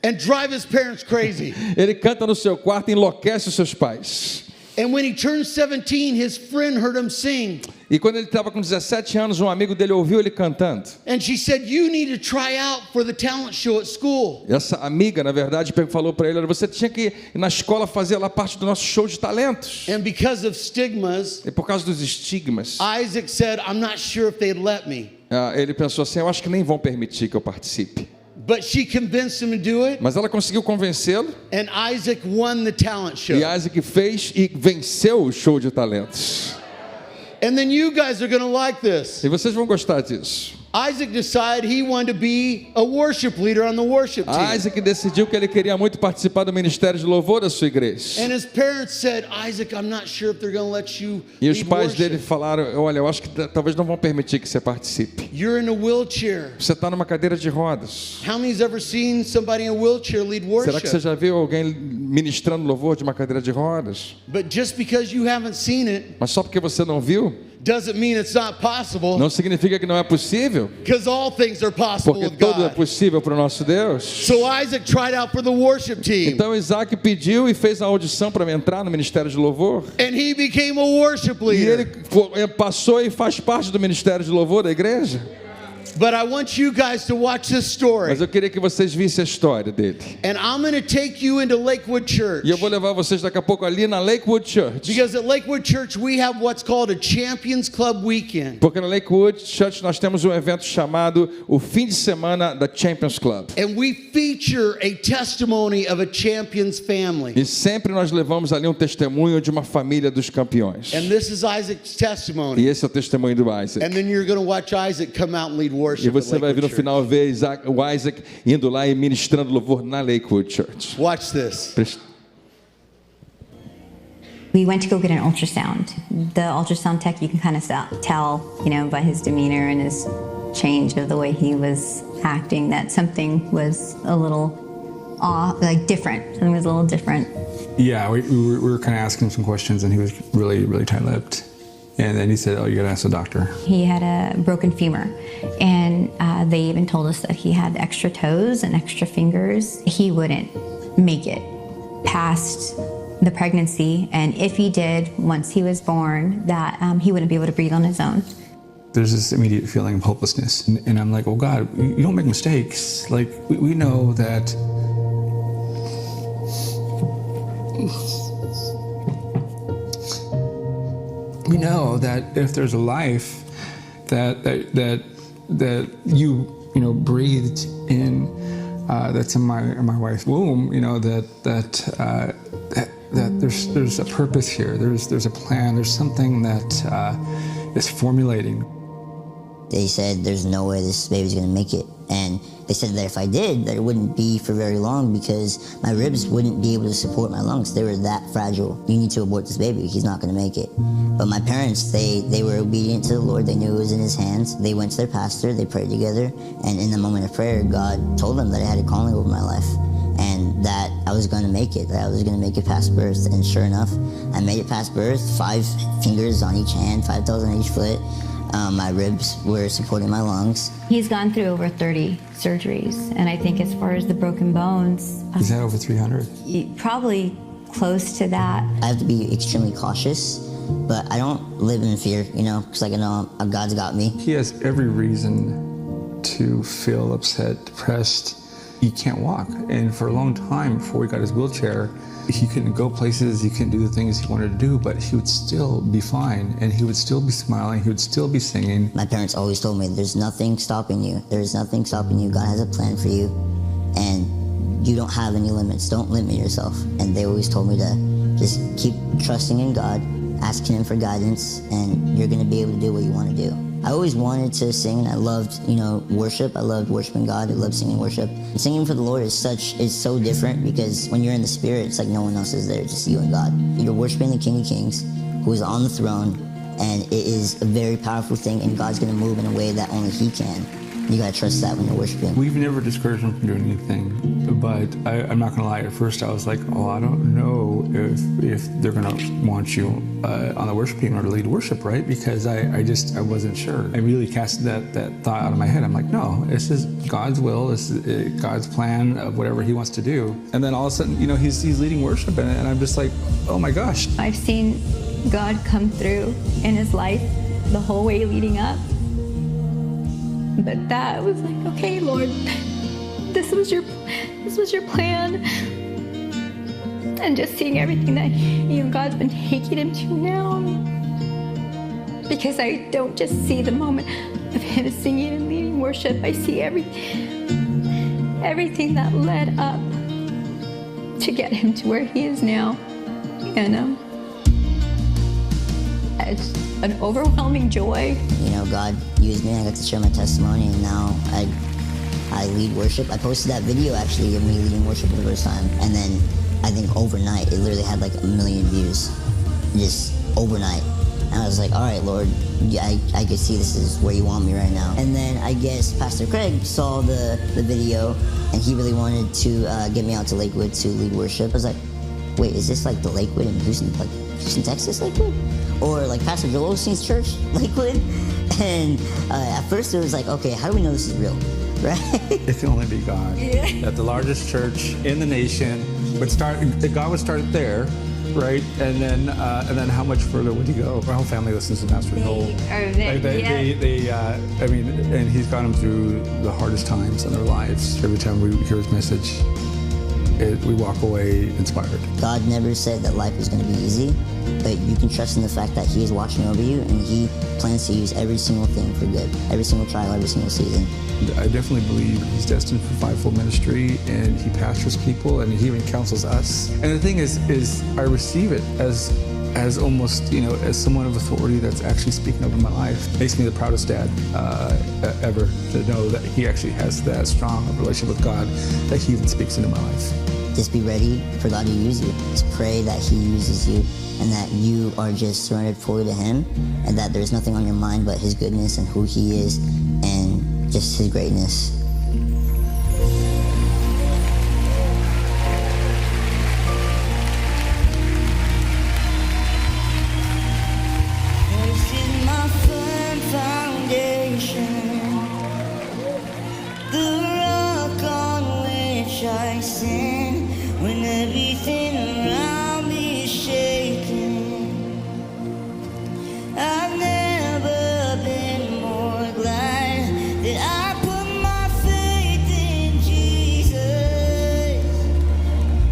and drive his parents crazy. Ele canta no seu quarto e enlouquece os seus pais. And when he turned 17, his friend heard him sing. E quando ele estava com 17 anos, um amigo dele ouviu ele cantando. And she said, "You need to try out for the talent show at school." Essa amiga, na verdade, falou para ele: olha, você tinha que ir na escola fazer lá parte do nosso show de talentos. And because of stigmas, E por causa dos estigmas, Isaac said, "I'm not sure if they'd let me." ele pensou assim: eu acho que nem vão permitir que eu participe. But she convinced him to do it. Mas ela conseguiu convencê-lo. And Isaac won the talent show. E Isaac fez e venceu o show de talentos. And then you guys are going to like this. E vocês vão gostar disso. Isaac decided he wanted to be a worship leader on the worship team. Isaac decidiu que ele queria muito participar do ministério de louvor da sua igreja. And his parents said, "Isaac, I'm not sure if they're going to let you E os lead pais worship. dele falaram: olha, eu acho que talvez não vão permitir que você participe. You're in a wheelchair." Você está numa cadeira de rodas. How many's ever seen somebody in a wheelchair lead worship? Será que você já viu alguém ministrando louvor de uma cadeira de rodas? But just because you haven't seen it Mas só porque você não viu, doesn't mean it's not possible. não significa que não é possível. Because all things are possible Porque with tudo é God. possível para o nosso Deus. So Isaac tried out for the worship team. Então Isaac pediu e fez a audição para entrar no ministério de louvor. And he became a worship E ele leader. passou e faz parte do ministério de louvor da igreja. But I want you guys to watch this story. Mas eu queria que vocês vissem a história dele. And I'm going to take you into Lakewood Church. E eu vou levar vocês daqui a pouco ali na Lakewood Church. Because at Lakewood Church we have what's called a Champions Club weekend. Porque na Lakewood Church nós temos um evento chamado o fim de semana da Champions Club. And we feature a testimony of a Champions family. E sempre nós levamos ali um testemunho de uma família dos campeões. And this is Isaac's testimony. E esse é o testemunho do Isaac. And then you're going to watch Isaac come out and lead worship. E você at vai ver no Lakewood final ver o Isaac indo lá e ministrando louvor na Lakewood Church. Watch this. We went to go get an ultrasound. The ultrasound tech, you can kind of tell, by his demeanor and his change of the way he was acting, that something was a little off, like different. Something was a little different. Yeah, we were kind of asking him some questions, and he was really, really tight-lipped. And then he said, "Oh, you got to ask the doctor." He had a broken femur, and they even told us that he had extra toes and extra fingers. He wouldn't make it past the pregnancy, and if he did, once he was born, that he wouldn't be able to breathe on his own. There's this immediate feeling of hopelessness, and I'm like, "Well, God, you don't make mistakes. Like we know that." We know that if there's a life that you breathed in, that's in my wife's womb, that there's a purpose here. There's a plan. There's something that is formulating. They said there's no way this baby's gonna make it, and they said that if I did, that it wouldn't be for very long because my ribs wouldn't be able to support my lungs. They were that fragile. You need to abort this baby. He's not gonna make it. But my parents, they were obedient to the Lord. They knew it was in His hands. They went to their pastor. They prayed together, and in the moment of prayer, God told them that I had a calling over my life. And and that I was going to make it, that I was going to make it past birth. And sure enough, I made it past birth, 5 fingers on each hand, 5 toes on each foot. My ribs were supporting my lungs. He's gone through over 30 surgeries, and I think as far as the broken bones, Is that over 300? probably close to that. I have to be extremely cautious, but I don't live in fear, you know, because like I know God's got me. He has every reason to feel upset, depressed. He can't walk. And for a long time, before he got his wheelchair, he couldn't go places, he couldn't do the things he wanted to do, but he would still be fine, and he would still be smiling, he would still be singing. My parents always told me, there's nothing stopping you. There's nothing stopping you. God has a plan for you, and you don't have any limits. Don't limit yourself. And they always told me to just keep trusting in God, asking Him for guidance, and you're going to be able to do what you want to do. I always wanted to sing. I loved, you know, worship. I loved worshiping God. I loved singing worship. Singing for the Lord is so different, because when you're in the Spirit, it's like no one else is there, just you and God. You're worshiping the King of Kings, who is on the throne, and it is a very powerful thing, and God's going to move in a way that only He can. You got to trust that when you're worshiping. We've never discouraged him from doing anything, but I'm not gonna lie, at first I was like, oh, I don't know if they're gonna want you on the worship team or to lead worship, right? Because I wasn't sure. I really cast that thought out of my head. I'm like, no, this is God's will, this is God's plan of whatever He wants to do. And then all of a sudden, you know, he's leading worship, and I'm just like, oh my gosh. I've seen God come through in his life the whole way leading up. But that was like, okay, Lord, this was your plan. And just seeing everything that God's been taking him to now. Because I don't just see the moment of him singing and leading worship. I see everything that led up to get him to where he is now. And it's an overwhelming joy. You know, God used me. I got to share my testimony, and now I lead worship. I posted that video actually of me leading worship for the first time, and then I think overnight it literally had like 1 million views, just overnight. And I was like, all right, Lord, I could see this is where you want me right now. And then I guess Pastor Craig saw the video, and he really wanted to get me out to Lakewood to lead worship. I was like, wait, is this like the Lakewood in Houston, like Houston, Texas, Lakewood? Or like Pastor Joel Osteen's church, Lakewood? And at first it was like, okay, how do we know this is real, right? It can only be God. Yeah. That the largest church in the nation would start, God would start there, right? And then how much further would he go? My whole family listens to Pastor Joel. I mean, and he's got them through the hardest times in their lives. Every time we hear his message, we walk away inspired. God never said that life is going to be easy, but you can trust in the fact that He is watching over you, and He plans to use every single thing for good, every single trial, every single season. I definitely believe he's destined for fivefold ministry, and he pastors people, and he even counsels us. And the thing is I receive it as almost, you know, as someone of authority that's actually speaking over my life. Makes me the proudest dad ever to know that he actually has that strong relationship with God, that he even speaks into my life. Just be ready for God to use you. Just pray that He uses you, and that you are just surrendered fully to Him, and that there's nothing on your mind but His goodness and who He is and just His greatness. This is my firm foundation, the rock on which I stand when everything around me is shaking. I've never been more glad that I put my faith in Jesus,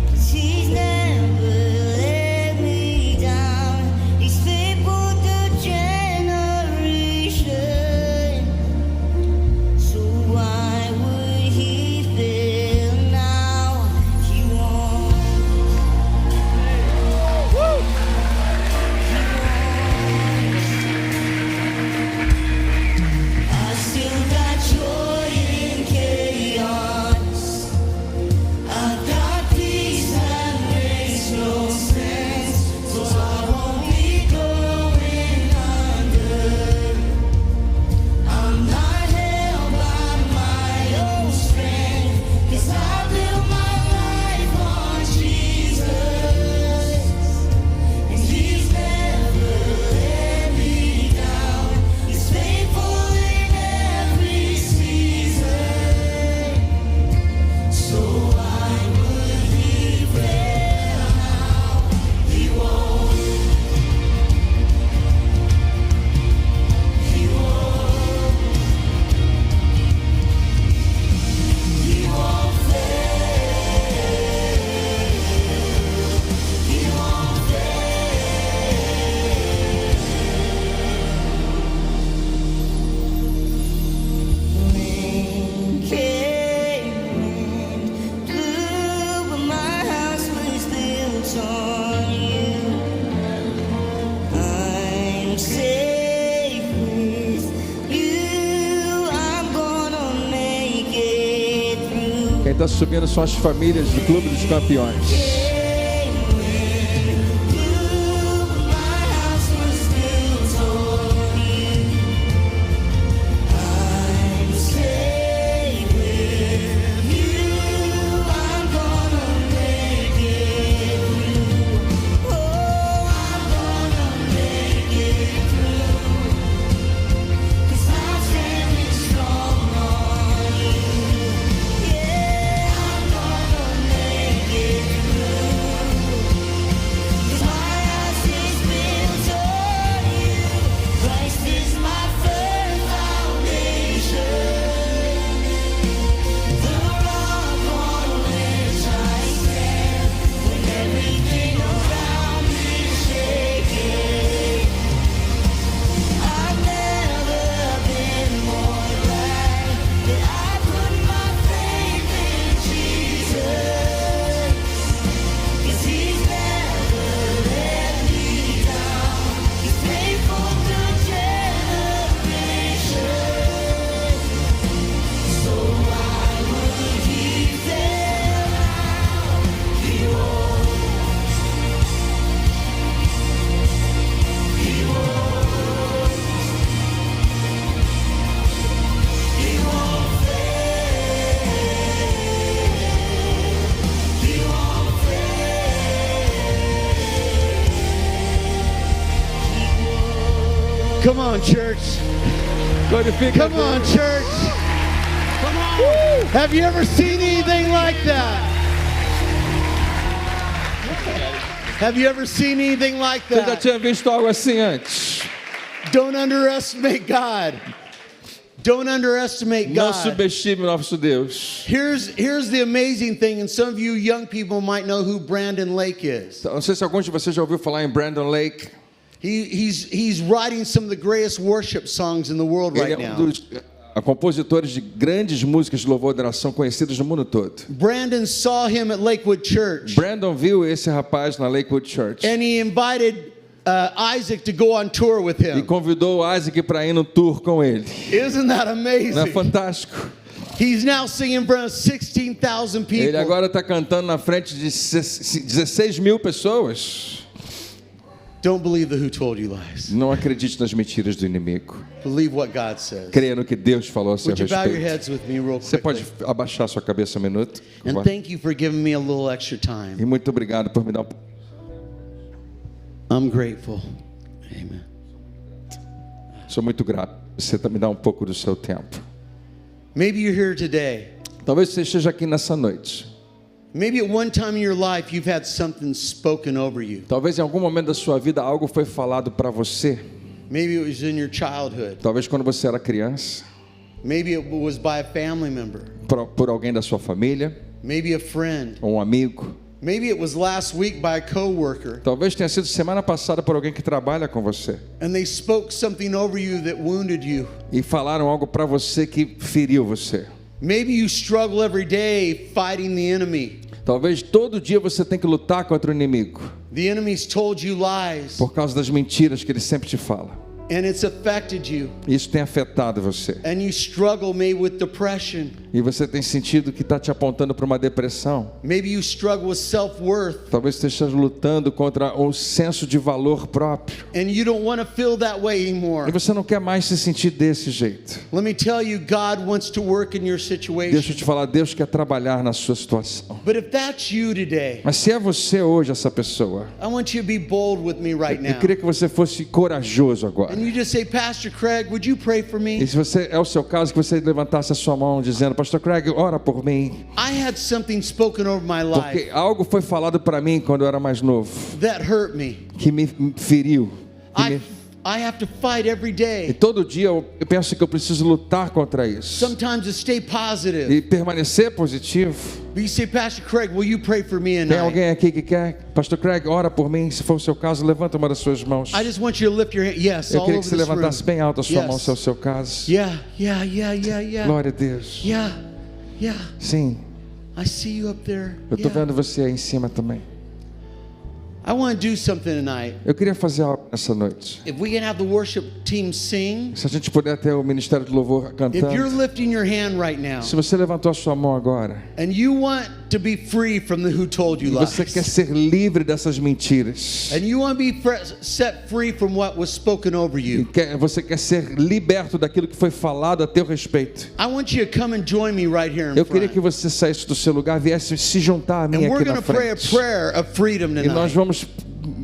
'cause He's never let me down. He's faithful to generation, so why would He fail now? He won't. está subindo são as famílias do Clube dos Campeões. Come on, church. Come on, church. Come on. Have you ever seen anything like that? Have you ever seen anything like Você já that? tinha visto algo assim antes? Don't underestimate God. Don't underestimate Não God. subestime o nosso Deus. Here's the amazing thing, and some of you young people might know who Brandon Lake is. Não sei se alguns de vocês já ouviu falar em Brandon Lake. He's writing some of the greatest worship songs in the world Ele right é now. dos compositores de grandes músicas de louvor e adoração conhecidas no mundo todo. Brandon saw him at Lakewood Church. Brandon viu esse rapaz na Lakewood Church. And he invited Isaac to go on tour with E him. convidou o Isaac para ir no tour com ele. Isn't that amazing? Não é fantástico? He's now singing in front of 16,000 people. Ele agora está cantando na frente de 16 mil pessoas. Don't believe the who told you lies. Não acredite nas mentiras do inimigo. Believe what God says. Creia no que Deus falou a seu Would you bow your respeito. heads with me real Você quickly? pode abaixar sua cabeça um minuto? por And favor? thank you for giving me a little extra time. E muito obrigado por me dar I'm grateful. Amen. Sou muito grato. Você me dá um pouco do seu tempo. Maybe you're here today. Talvez você esteja aqui nessa noite. Maybe at one time in your life you've had something spoken over you. Talvez em algum momento da sua vida algo foi falado para você. Maybe it was in your childhood. Talvez quando você era criança. Maybe it was by a family member. Por alguém da sua família. Maybe a friend. Ou um amigo. Maybe it was last week by a coworker. Talvez tenha sido semana passada por alguém que trabalha com você. And they spoke something over you that wounded you. E falaram algo para você que feriu você. Maybe you struggle every day fighting the enemy. Talvez todo dia você tenha que lutar contra o inimigo. The enemy's told you lies. Por causa das mentiras que ele sempre te fala. And it's affected you. Isso tem afetado você. And you struggle maybe with depression. E você tem sentido que está te apontando para uma depressão. Maybe you struggle with self-worth. Talvez você esteja lutando contra um senso de valor próprio. And you don't want to feel that way anymore. E você não quer mais se sentir desse jeito. Let me tell you, God wants to work in your situation. Deixa eu te falar, Deus quer trabalhar na sua situação. But if that's you today, Mas se é você hoje essa pessoa, I want you to be bold with me right eu now. queria que você fosse corajoso agora. And you just say, Pastor Craig, would you pray for me? E se você é o seu caso, que você levantasse a sua mão dizendo, Pastor Craig, ora por mim. I had something spoken over my Porque life algo foi falado para mim quando eu era mais novo, that hurt me. que me feriu. I have to fight every E day. todo dia eu penso que eu preciso lutar contra isso. Sometimes to stay positive. E permanecer positivo. But you say, Pastor Craig, will you pray for me Tem tonight? alguém aqui que quer? Pastor Craig, ora por mim. Se for o seu caso, levanta uma das suas mãos. I just want you to lift your hand. Yes, Eu all queria over que você this levantasse room. bem alto a sua mão, Yes. se é o seu caso. Yeah. Glória a Deus. Yeah. Sim, I see you up there. eu estou Yeah. vendo você aí em cima também. I want to do something tonight. Eu queria fazer algo nessa noite. If we can have the worship team sing. Se a gente puder ter o Ministério do Louvor If you're cantando. lifting your hand right now Se você levantou a sua mão agora and you want to be free from the who told you e você lies, quer ser livre dessas mentiras, and you want to be set free from what was spoken over e you, você quer ser liberto daquilo que foi falado a teu respeito, I want you to come and join me right here in eu queria front. que você saísse do seu lugar, viesse se juntar a mim And we're aqui going na to pray a frente. prayer of freedom E nós tonight. vamos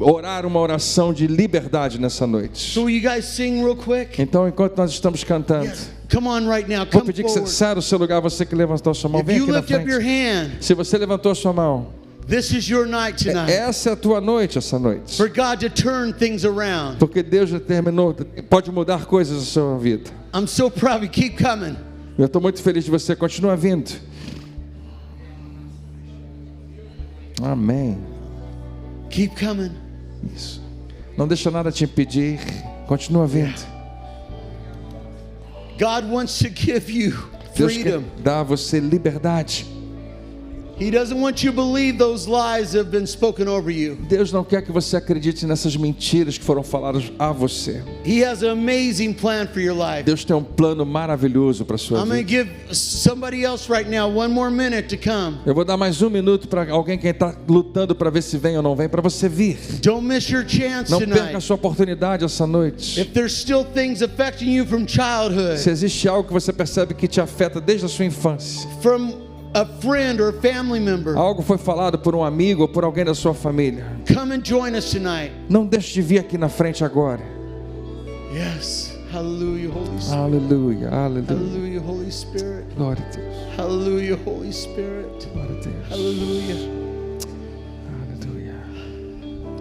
orar uma oração de liberdade nessa noite. So will you guys sing real quick? Então, enquanto nós estamos cantando, Come on right now. vou Come pedir que você forward. saia do seu lugar, você que levantou a sua mão, If vem you aqui na lift up your frente. hand, Se você levantou a sua mão, this is your night tonight. essa é a tua noite, essa noite. For God to turn things around. Porque Deus determinou, pode mudar coisas na sua vida. I'm so proud of you. Keep coming. Eu estou muito feliz de você, continua vindo. Amém. Keep coming. Isso. Não deixa nada te impedir, continua vindo. God wants to give you Deus quer freedom. dar a você liberdade. He doesn't want you to believe those lies that have been spoken over you. Deus não quer que você acredite nessas mentiras que foram faladas a você. He has an amazing plan for your life. Deus tem um plano maravilhoso para a sua I'm going to vida. give somebody else right now one more minute to come. Eu vou dar mais um minuto para alguém que está lutando para ver se vem ou não vem, para você vir. Don't miss your chance Não perca a tonight. sua oportunidade essa noite. If there's still things affecting you from childhood, Se existe algo que você percebe que te afeta desde a sua infância, from a friend or a family member, algo foi falado por um amigo ou por alguém da sua família, come and join us tonight. não deixe de vir aqui na frente agora. Yes. Hallelujah, Holy Spirit. Aleluia, aleluia. Hallelujah, Holy Spirit. Glória a Deus. Hallelujah, Holy Spirit. Glória a Deus. Hallelujah. Aleluia.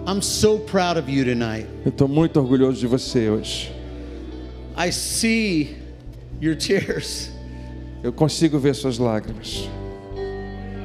I'm so proud of you tonight. Eu estou muito orgulhoso de você hoje. I see your tears. Eu consigo ver suas lágrimas.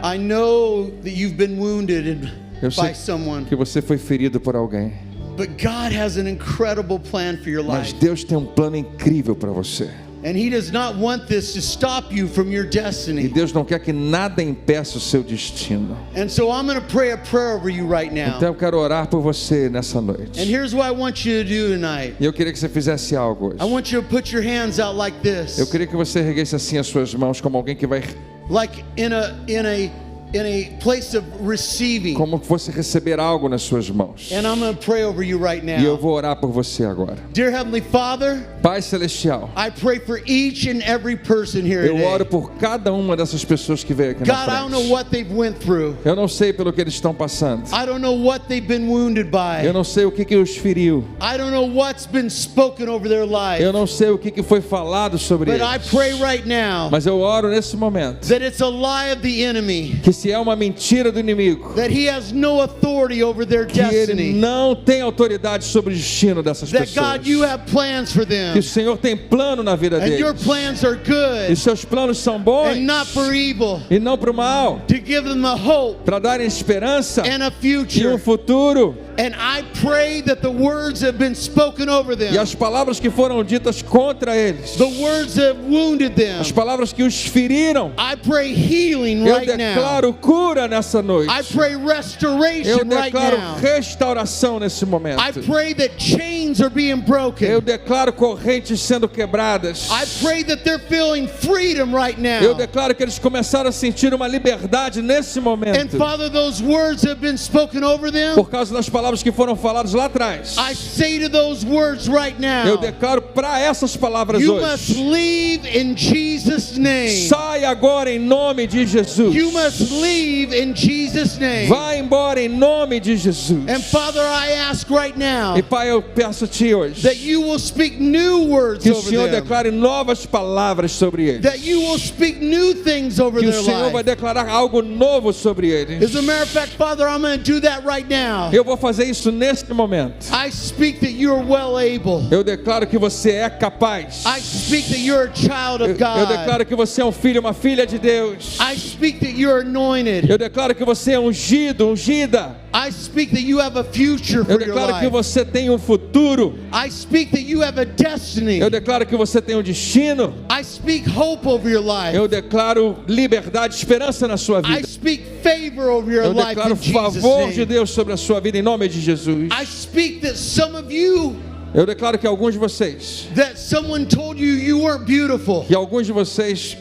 I know that you've been wounded Eu sei by someone, que você foi ferido por alguém, but God has an incredible plan for your mas life. Deus tem um plano incrível para você. And He does not want this to stop you from your E destiny. Deus não quer que nada impeça o seu destino. And so I'm going to pray a prayer over you right now. Então eu quero orar por você nessa noite. And here's what I want you to do tonight. E eu queria que você fizesse algo hoje. I want you to put your hands out like this. Eu queria que você erguesse assim as suas mãos como alguém que vai, Like in a place of receiving. como que fosse receber algo nas suas mãos. And I'm going to pray over you right E eu now. vou orar por você agora. Dear Heavenly Father, Pai Celestial, I pray for each and every person here eu oro today. por cada uma dessas pessoas que veio aqui God, I don't know na frente. what they've went through. Eu não sei pelo que eles estão passando. I don't know what they've been wounded by. Eu não sei o que os feriu. I don't know what's been spoken over their life. Eu não sei o que foi falado sobre But I eles. pray right now Mas eu oro nesse momento that it's a lie of the enemy, que se é uma mentira do inimigo, that he has no authority over their que ele destiny, não tem autoridade sobre o destino dessas that pessoas. God, you have plans for Que them, o Senhor tem plano na vida and your deles. plans are E good seus planos são bons and not for evil, e não para o mal, to give them a hope para darem esperança and a e future. futuro. And I pray that the words that have been spoken over E them, as palavras que foram ditas contra eles, the words that have wounded them, as palavras que os feriram, I pray healing eu right now. declaro cura nessa noite. I pray Eu restoration right declaro now. restauração nesse momento. I pray that chains are being broken. Eu declaro correntes sendo quebradas. I pray that they're feeling freedom right now. Eu declaro que eles começaram a sentir uma liberdade nesse And momento. Father, those words that have been spoken over them, Por causa das palavras que foram faladas lá atrás. I say to those words right Eu now, declaro para essas palavras you must hoje. leave in Jesus' name. Sai agora em nome de Jesus. You must leave in Jesus' name. Vai embora em nome de Jesus. And Father, I ask right now E Pai, eu peço a Ti hoje that you will speak new words que o over Senhor them. declare novas palavras sobre eles. That you will speak new things over Que o their Senhor vai life. declarar algo novo sobre eles. As a matter of fact, Father, I'm going to do that right now. Eu vou fazer isso neste momento. I speak that you are well able. Eu declaro que você é capaz. I speak that you're a child of Eu God. declaro que você é um filho, uma filha de Deus. I speak that you're anointed. Eu declaro que você é ungido, ungida. I speak that you have a future Eu for your declaro que life. você tem um futuro. I speak that you have a destiny. Eu declaro que você tem um destino. I speak hope over your life. Eu declaro liberdade, esperança na sua I vida. speak favor over your Eu life declaro in Jesus' favor de name. Deus sobre a sua vida em nome de Jesus. I speak that some of you, Eu declaro que alguns de vocês, that someone told you you weren't beautiful. que alguns de vocês,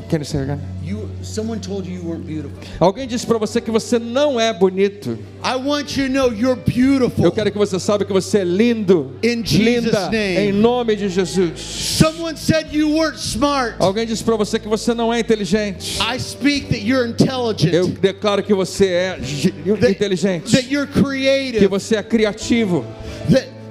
quer dizer, again? Someone told you you weren't beautiful. Alguém disse para você que você não é bonito. I want you to know you're beautiful. Eu quero que você saiba que você é lindo, In Jesus' linda, name. em nome de Jesus. Someone said you weren't smart. Alguém disse para você que você não é inteligente. I speak that you're intelligent. Eu declaro que você é inteligente, That you're creative. que você é criativo,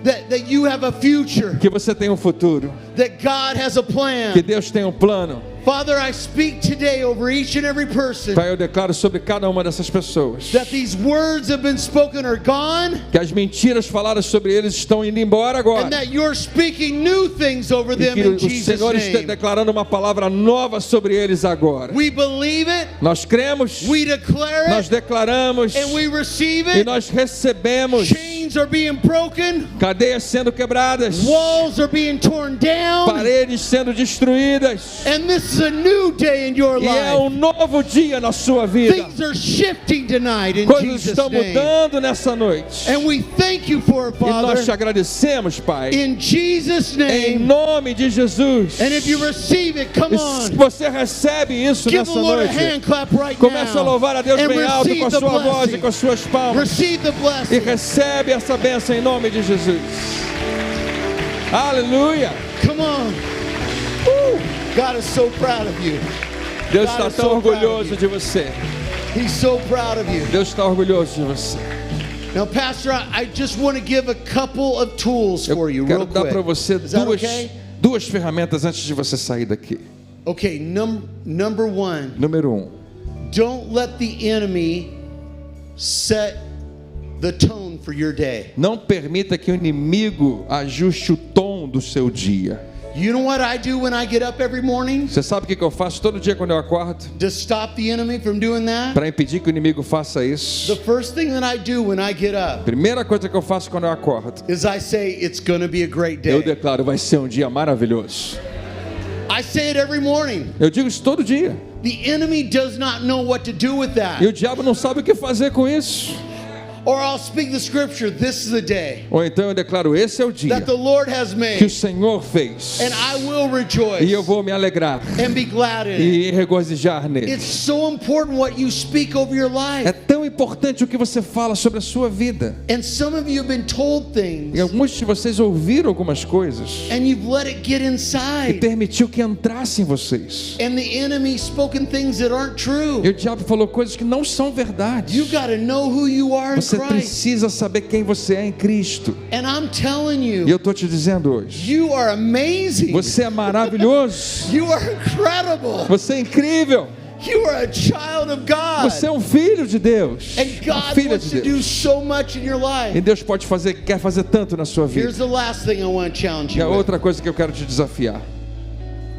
That you have a future. que você tem um futuro, That God has a plan. que Deus tem um plano. Father, I speak today over each and every person Pai, eu declaro sobre cada uma dessas pessoas that these words have been spoken are gone, que as mentiras faladas sobre eles estão indo embora agora. and that you're speaking new things over E them que in o Jesus' Senhor está name. declarando uma palavra nova sobre eles agora. We believe it, Nós cremos, we declare nós it, declaramos and we receive e it. nós recebemos. Chains are being broken, Cadeias sendo quebradas, walls are being torn down, paredes sendo destruídas. and this is a new day in your E é life. um novo dia na sua vida. Things are shifting tonight in Coisas Jesus' estão name. mudando nessa noite. And we thank you for it, E nós te Father, agradecemos, Pai, in Jesus' em name. nome de Jesus. And if you receive it, come E se on. você recebe isso Give the nessa Lord a noite, hand clap right comece a now. louvar a Deus And bem alto com a receive the sua voz e blessing. com as suas palmas. Receive the E blessing. recebe essa bênção em nome de Jesus. Aleluia. Come on. God is so proud of you. Deus God está is tão so proud of orgulhoso you. de você. He's so proud of you. Deus está orgulhoso de você. Now, Pastor, I just want to give a couple of tools for you Quero real dar quick. para você Is that duas, okay? duas ferramentas antes de você sair daqui. Okay, number one, Número 1. don't let the enemy set the tone for your day. Não permita que o inimigo ajuste o tom do seu dia. You know what I do when I get up every morning Você sabe o que eu faço todo dia quando eu acordo? to stop the enemy from doing that? Para impedir que o inimigo faça The isso. first thing that I do when I get up Primeira coisa que eu faço quando eu acordo, is I say it's going to be a great eu day. declaro, vai ser um dia maravilhoso. I say it every morning. Eu digo isso todo dia. The enemy does not know what to do with that. E o diabo não sabe o que fazer com isso. Or I'll speak the scripture, this is the day Ou então eu declaro, esse é o dia that the Lord has que o made, Senhor fez. and I will rejoice E eu vou me alegrar and be glad in it. e regozijar nele. It's so important what you speak over your É life. tão importante o que você fala sobre a sua vida. And some of you have been told things E alguns de vocês ouviram algumas coisas and you've let it get e inside. permitiu que entrasse em vocês. And the enemy spoken things that aren't true. E o diabo falou coisas que não são verdade. You got to know who you are in Você Christ. precisa saber quem você é em Cristo. And I'm telling E you, eu estou te dizendo hoje, you are amazing. você é maravilhoso. You are incredible. Você é incrível. You are a child of God. Você é um filho de Deus. And Uma God filha wants de to do Deus. so much in your E life. Deus pode fazer, quer fazer tanto na sua vida. Here's the last thing I want to challenge E a you with. outra coisa que eu quero te desafiar.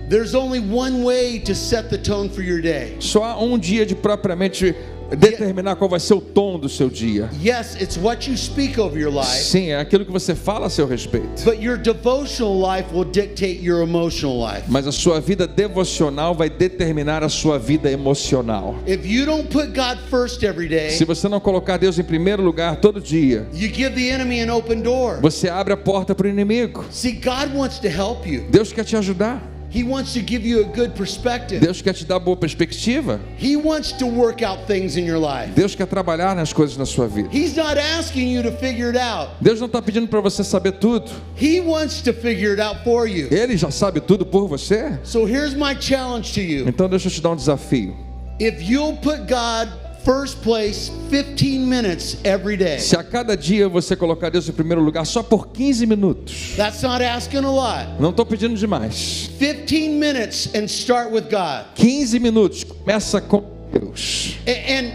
There's only one way to set the tone for your day. Só há um dia de propriamente determinar qual vai ser o tom do seu dia. Yes, it's what you speak over your life, Sim, é aquilo que você fala a seu respeito. but your devotional life will dictate your emotional life. Mas a sua vida devocional vai determinar a sua vida emocional. If you don't put God first every day, Se você não colocar Deus em primeiro lugar todo dia, you give the enemy an open door. você abre a porta para o inimigo. See, God wants to help you. Deus quer te ajudar. He wants to give you a good perspective. Deus quer te dar boa perspectiva. He wants to work out things in your life. Deus quer trabalhar nas coisas na sua vida. He's not asking you to figure it out. Deus não está pedindo para você saber tudo. He wants to figure it out for you. Ele já sabe tudo por você. So here's my challenge to you. Então deixa eu te dar um desafio. If you'll put God first place 15 minutes every day. Se a cada dia você colocar Deus em primeiro lugar só por 15 minutos. That's not asking a lot. Não estou pedindo demais. 15 minutes and start with God. 15 minutos. Começa com Deus. And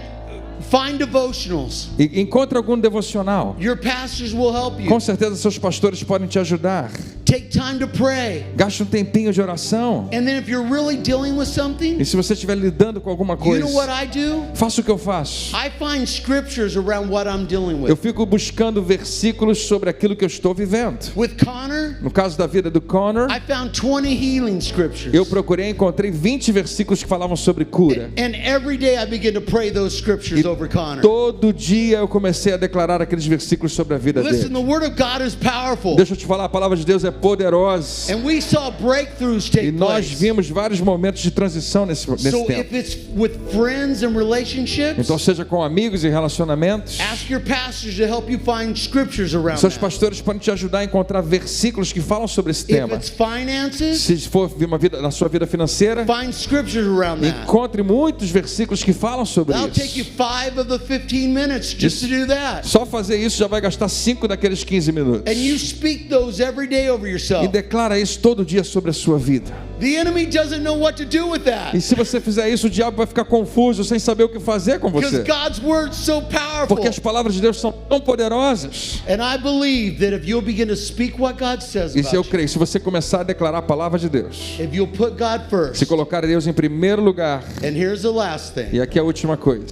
find devotionals. E encontre algum devocional. Your pastors will help you. Com certeza seus pastores podem te ajudar. Take time to pray. Gaste um tempinho de oração. And then if you're really dealing with something, E se você estiver lidando com alguma you coisa, know what I do? faça o que eu faço. I find scriptures around what I'm dealing Eu with. fico buscando versículos sobre aquilo que eu estou vivendo. With Connor, No caso da vida do Connor, I found 20 healing scriptures. eu procurei e encontrei 20 versículos que falavam sobre cura. And every day I begin to pray those scriptures over Connor. Todo dia eu comecei a declarar aqueles versículos sobre a vida Listen, dele. the word of God is powerful. Deixa eu te falar, a palavra de Deus é poderosa. And we saw breakthroughs E take nós place. vimos vários momentos de transição nesse So tempo. if it's with friends and relationships, Então, seja com amigos e relacionamentos, ask your pastors to help you find scriptures around seus that. pastores podem te ajudar a encontrar versículos que falam sobre esse If tema. it's finances, Se for uma vida, na sua vida financeira, find scriptures around that. encontre muitos versículos que falam sobre That'll take you isso. 5 of the 15 minutes just to do that. Só fazer isso já vai gastar 5 daqueles 15 minutos. And you speak those every day over E yourself. declara isso todo dia sobre a sua vida. The enemy doesn't know what to do with that. E se você fizer isso, o diabo vai ficar confuso, sem saber o que fazer com Because você. God's word's so powerful. Porque as palavras de Deus são tão poderosas. And I believe that if you'll begin to speak what God says E se eu about you, creio, se você começar a declarar a palavra de Deus, if you'll put God first, se colocar Deus em primeiro lugar, and here's the last thing. e aqui é a última coisa.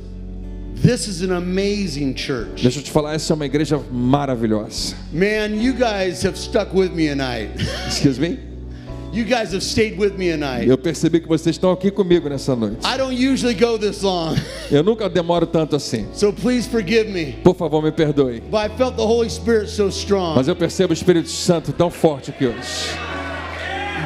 This is an amazing church. Deixa eu te falar, essa é uma igreja maravilhosa. Man, you guys have stuck with me tonight. Excuse me? You guys have stayed with me tonight. Eu percebi que vocês estão aqui comigo nessa noite. I don't usually go this long, Eu nunca demoro tanto assim. so please forgive me. Por favor, me perdoe. But I felt the Holy Spirit so strong. Mas eu percebo o Espírito Santo tão forte aqui hoje.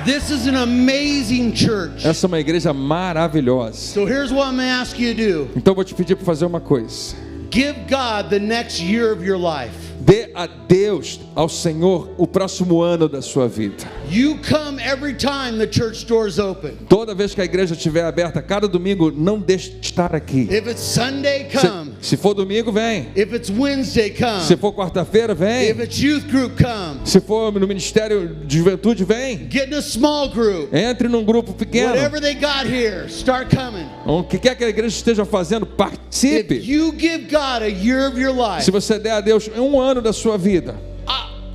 This is an amazing church. Essa é uma igreja maravilhosa. So here's what I'm going to ask you to do. Então eu vou te pedir para fazer uma coisa. Give God the next year of your life. Dê a Deus, ao Senhor, o próximo ano da sua vida. You come every time the church doors open. Toda vez que a igreja estiver aberta, cada domingo, não deixe de estar aqui. If it's Sunday, come. Se for domingo, vem. If it's Wednesday, come. Se for quarta-feira, vem. If it's youth group, come. Se for no Ministério de Juventude, vem. Get in a small group. Entre num grupo pequeno. Whatever they got here, start coming. O que quer que a igreja esteja fazendo, participe. If you give God a year of your life, Se você der a Deus um ano da sua vida,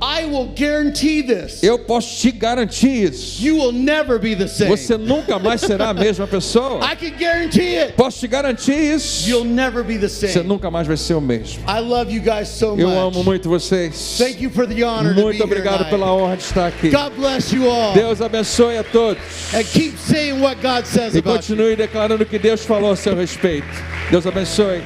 I will guarantee this. eu posso te garantir isso. You will never be the same. Você nunca mais será a mesma pessoa. I can guarantee it. Posso te garantir isso. You'll never be the Você same. nunca mais vai ser o mesmo. I love you guys so Eu much. amo muito vocês. Thank you for the honor to be Muito here obrigado tonight. pela honra de estar aqui. God bless you all. Deus abençoe a todos. And keep saying what God says E about you. continue declarando o que Deus falou a seu respeito. Deus abençoe.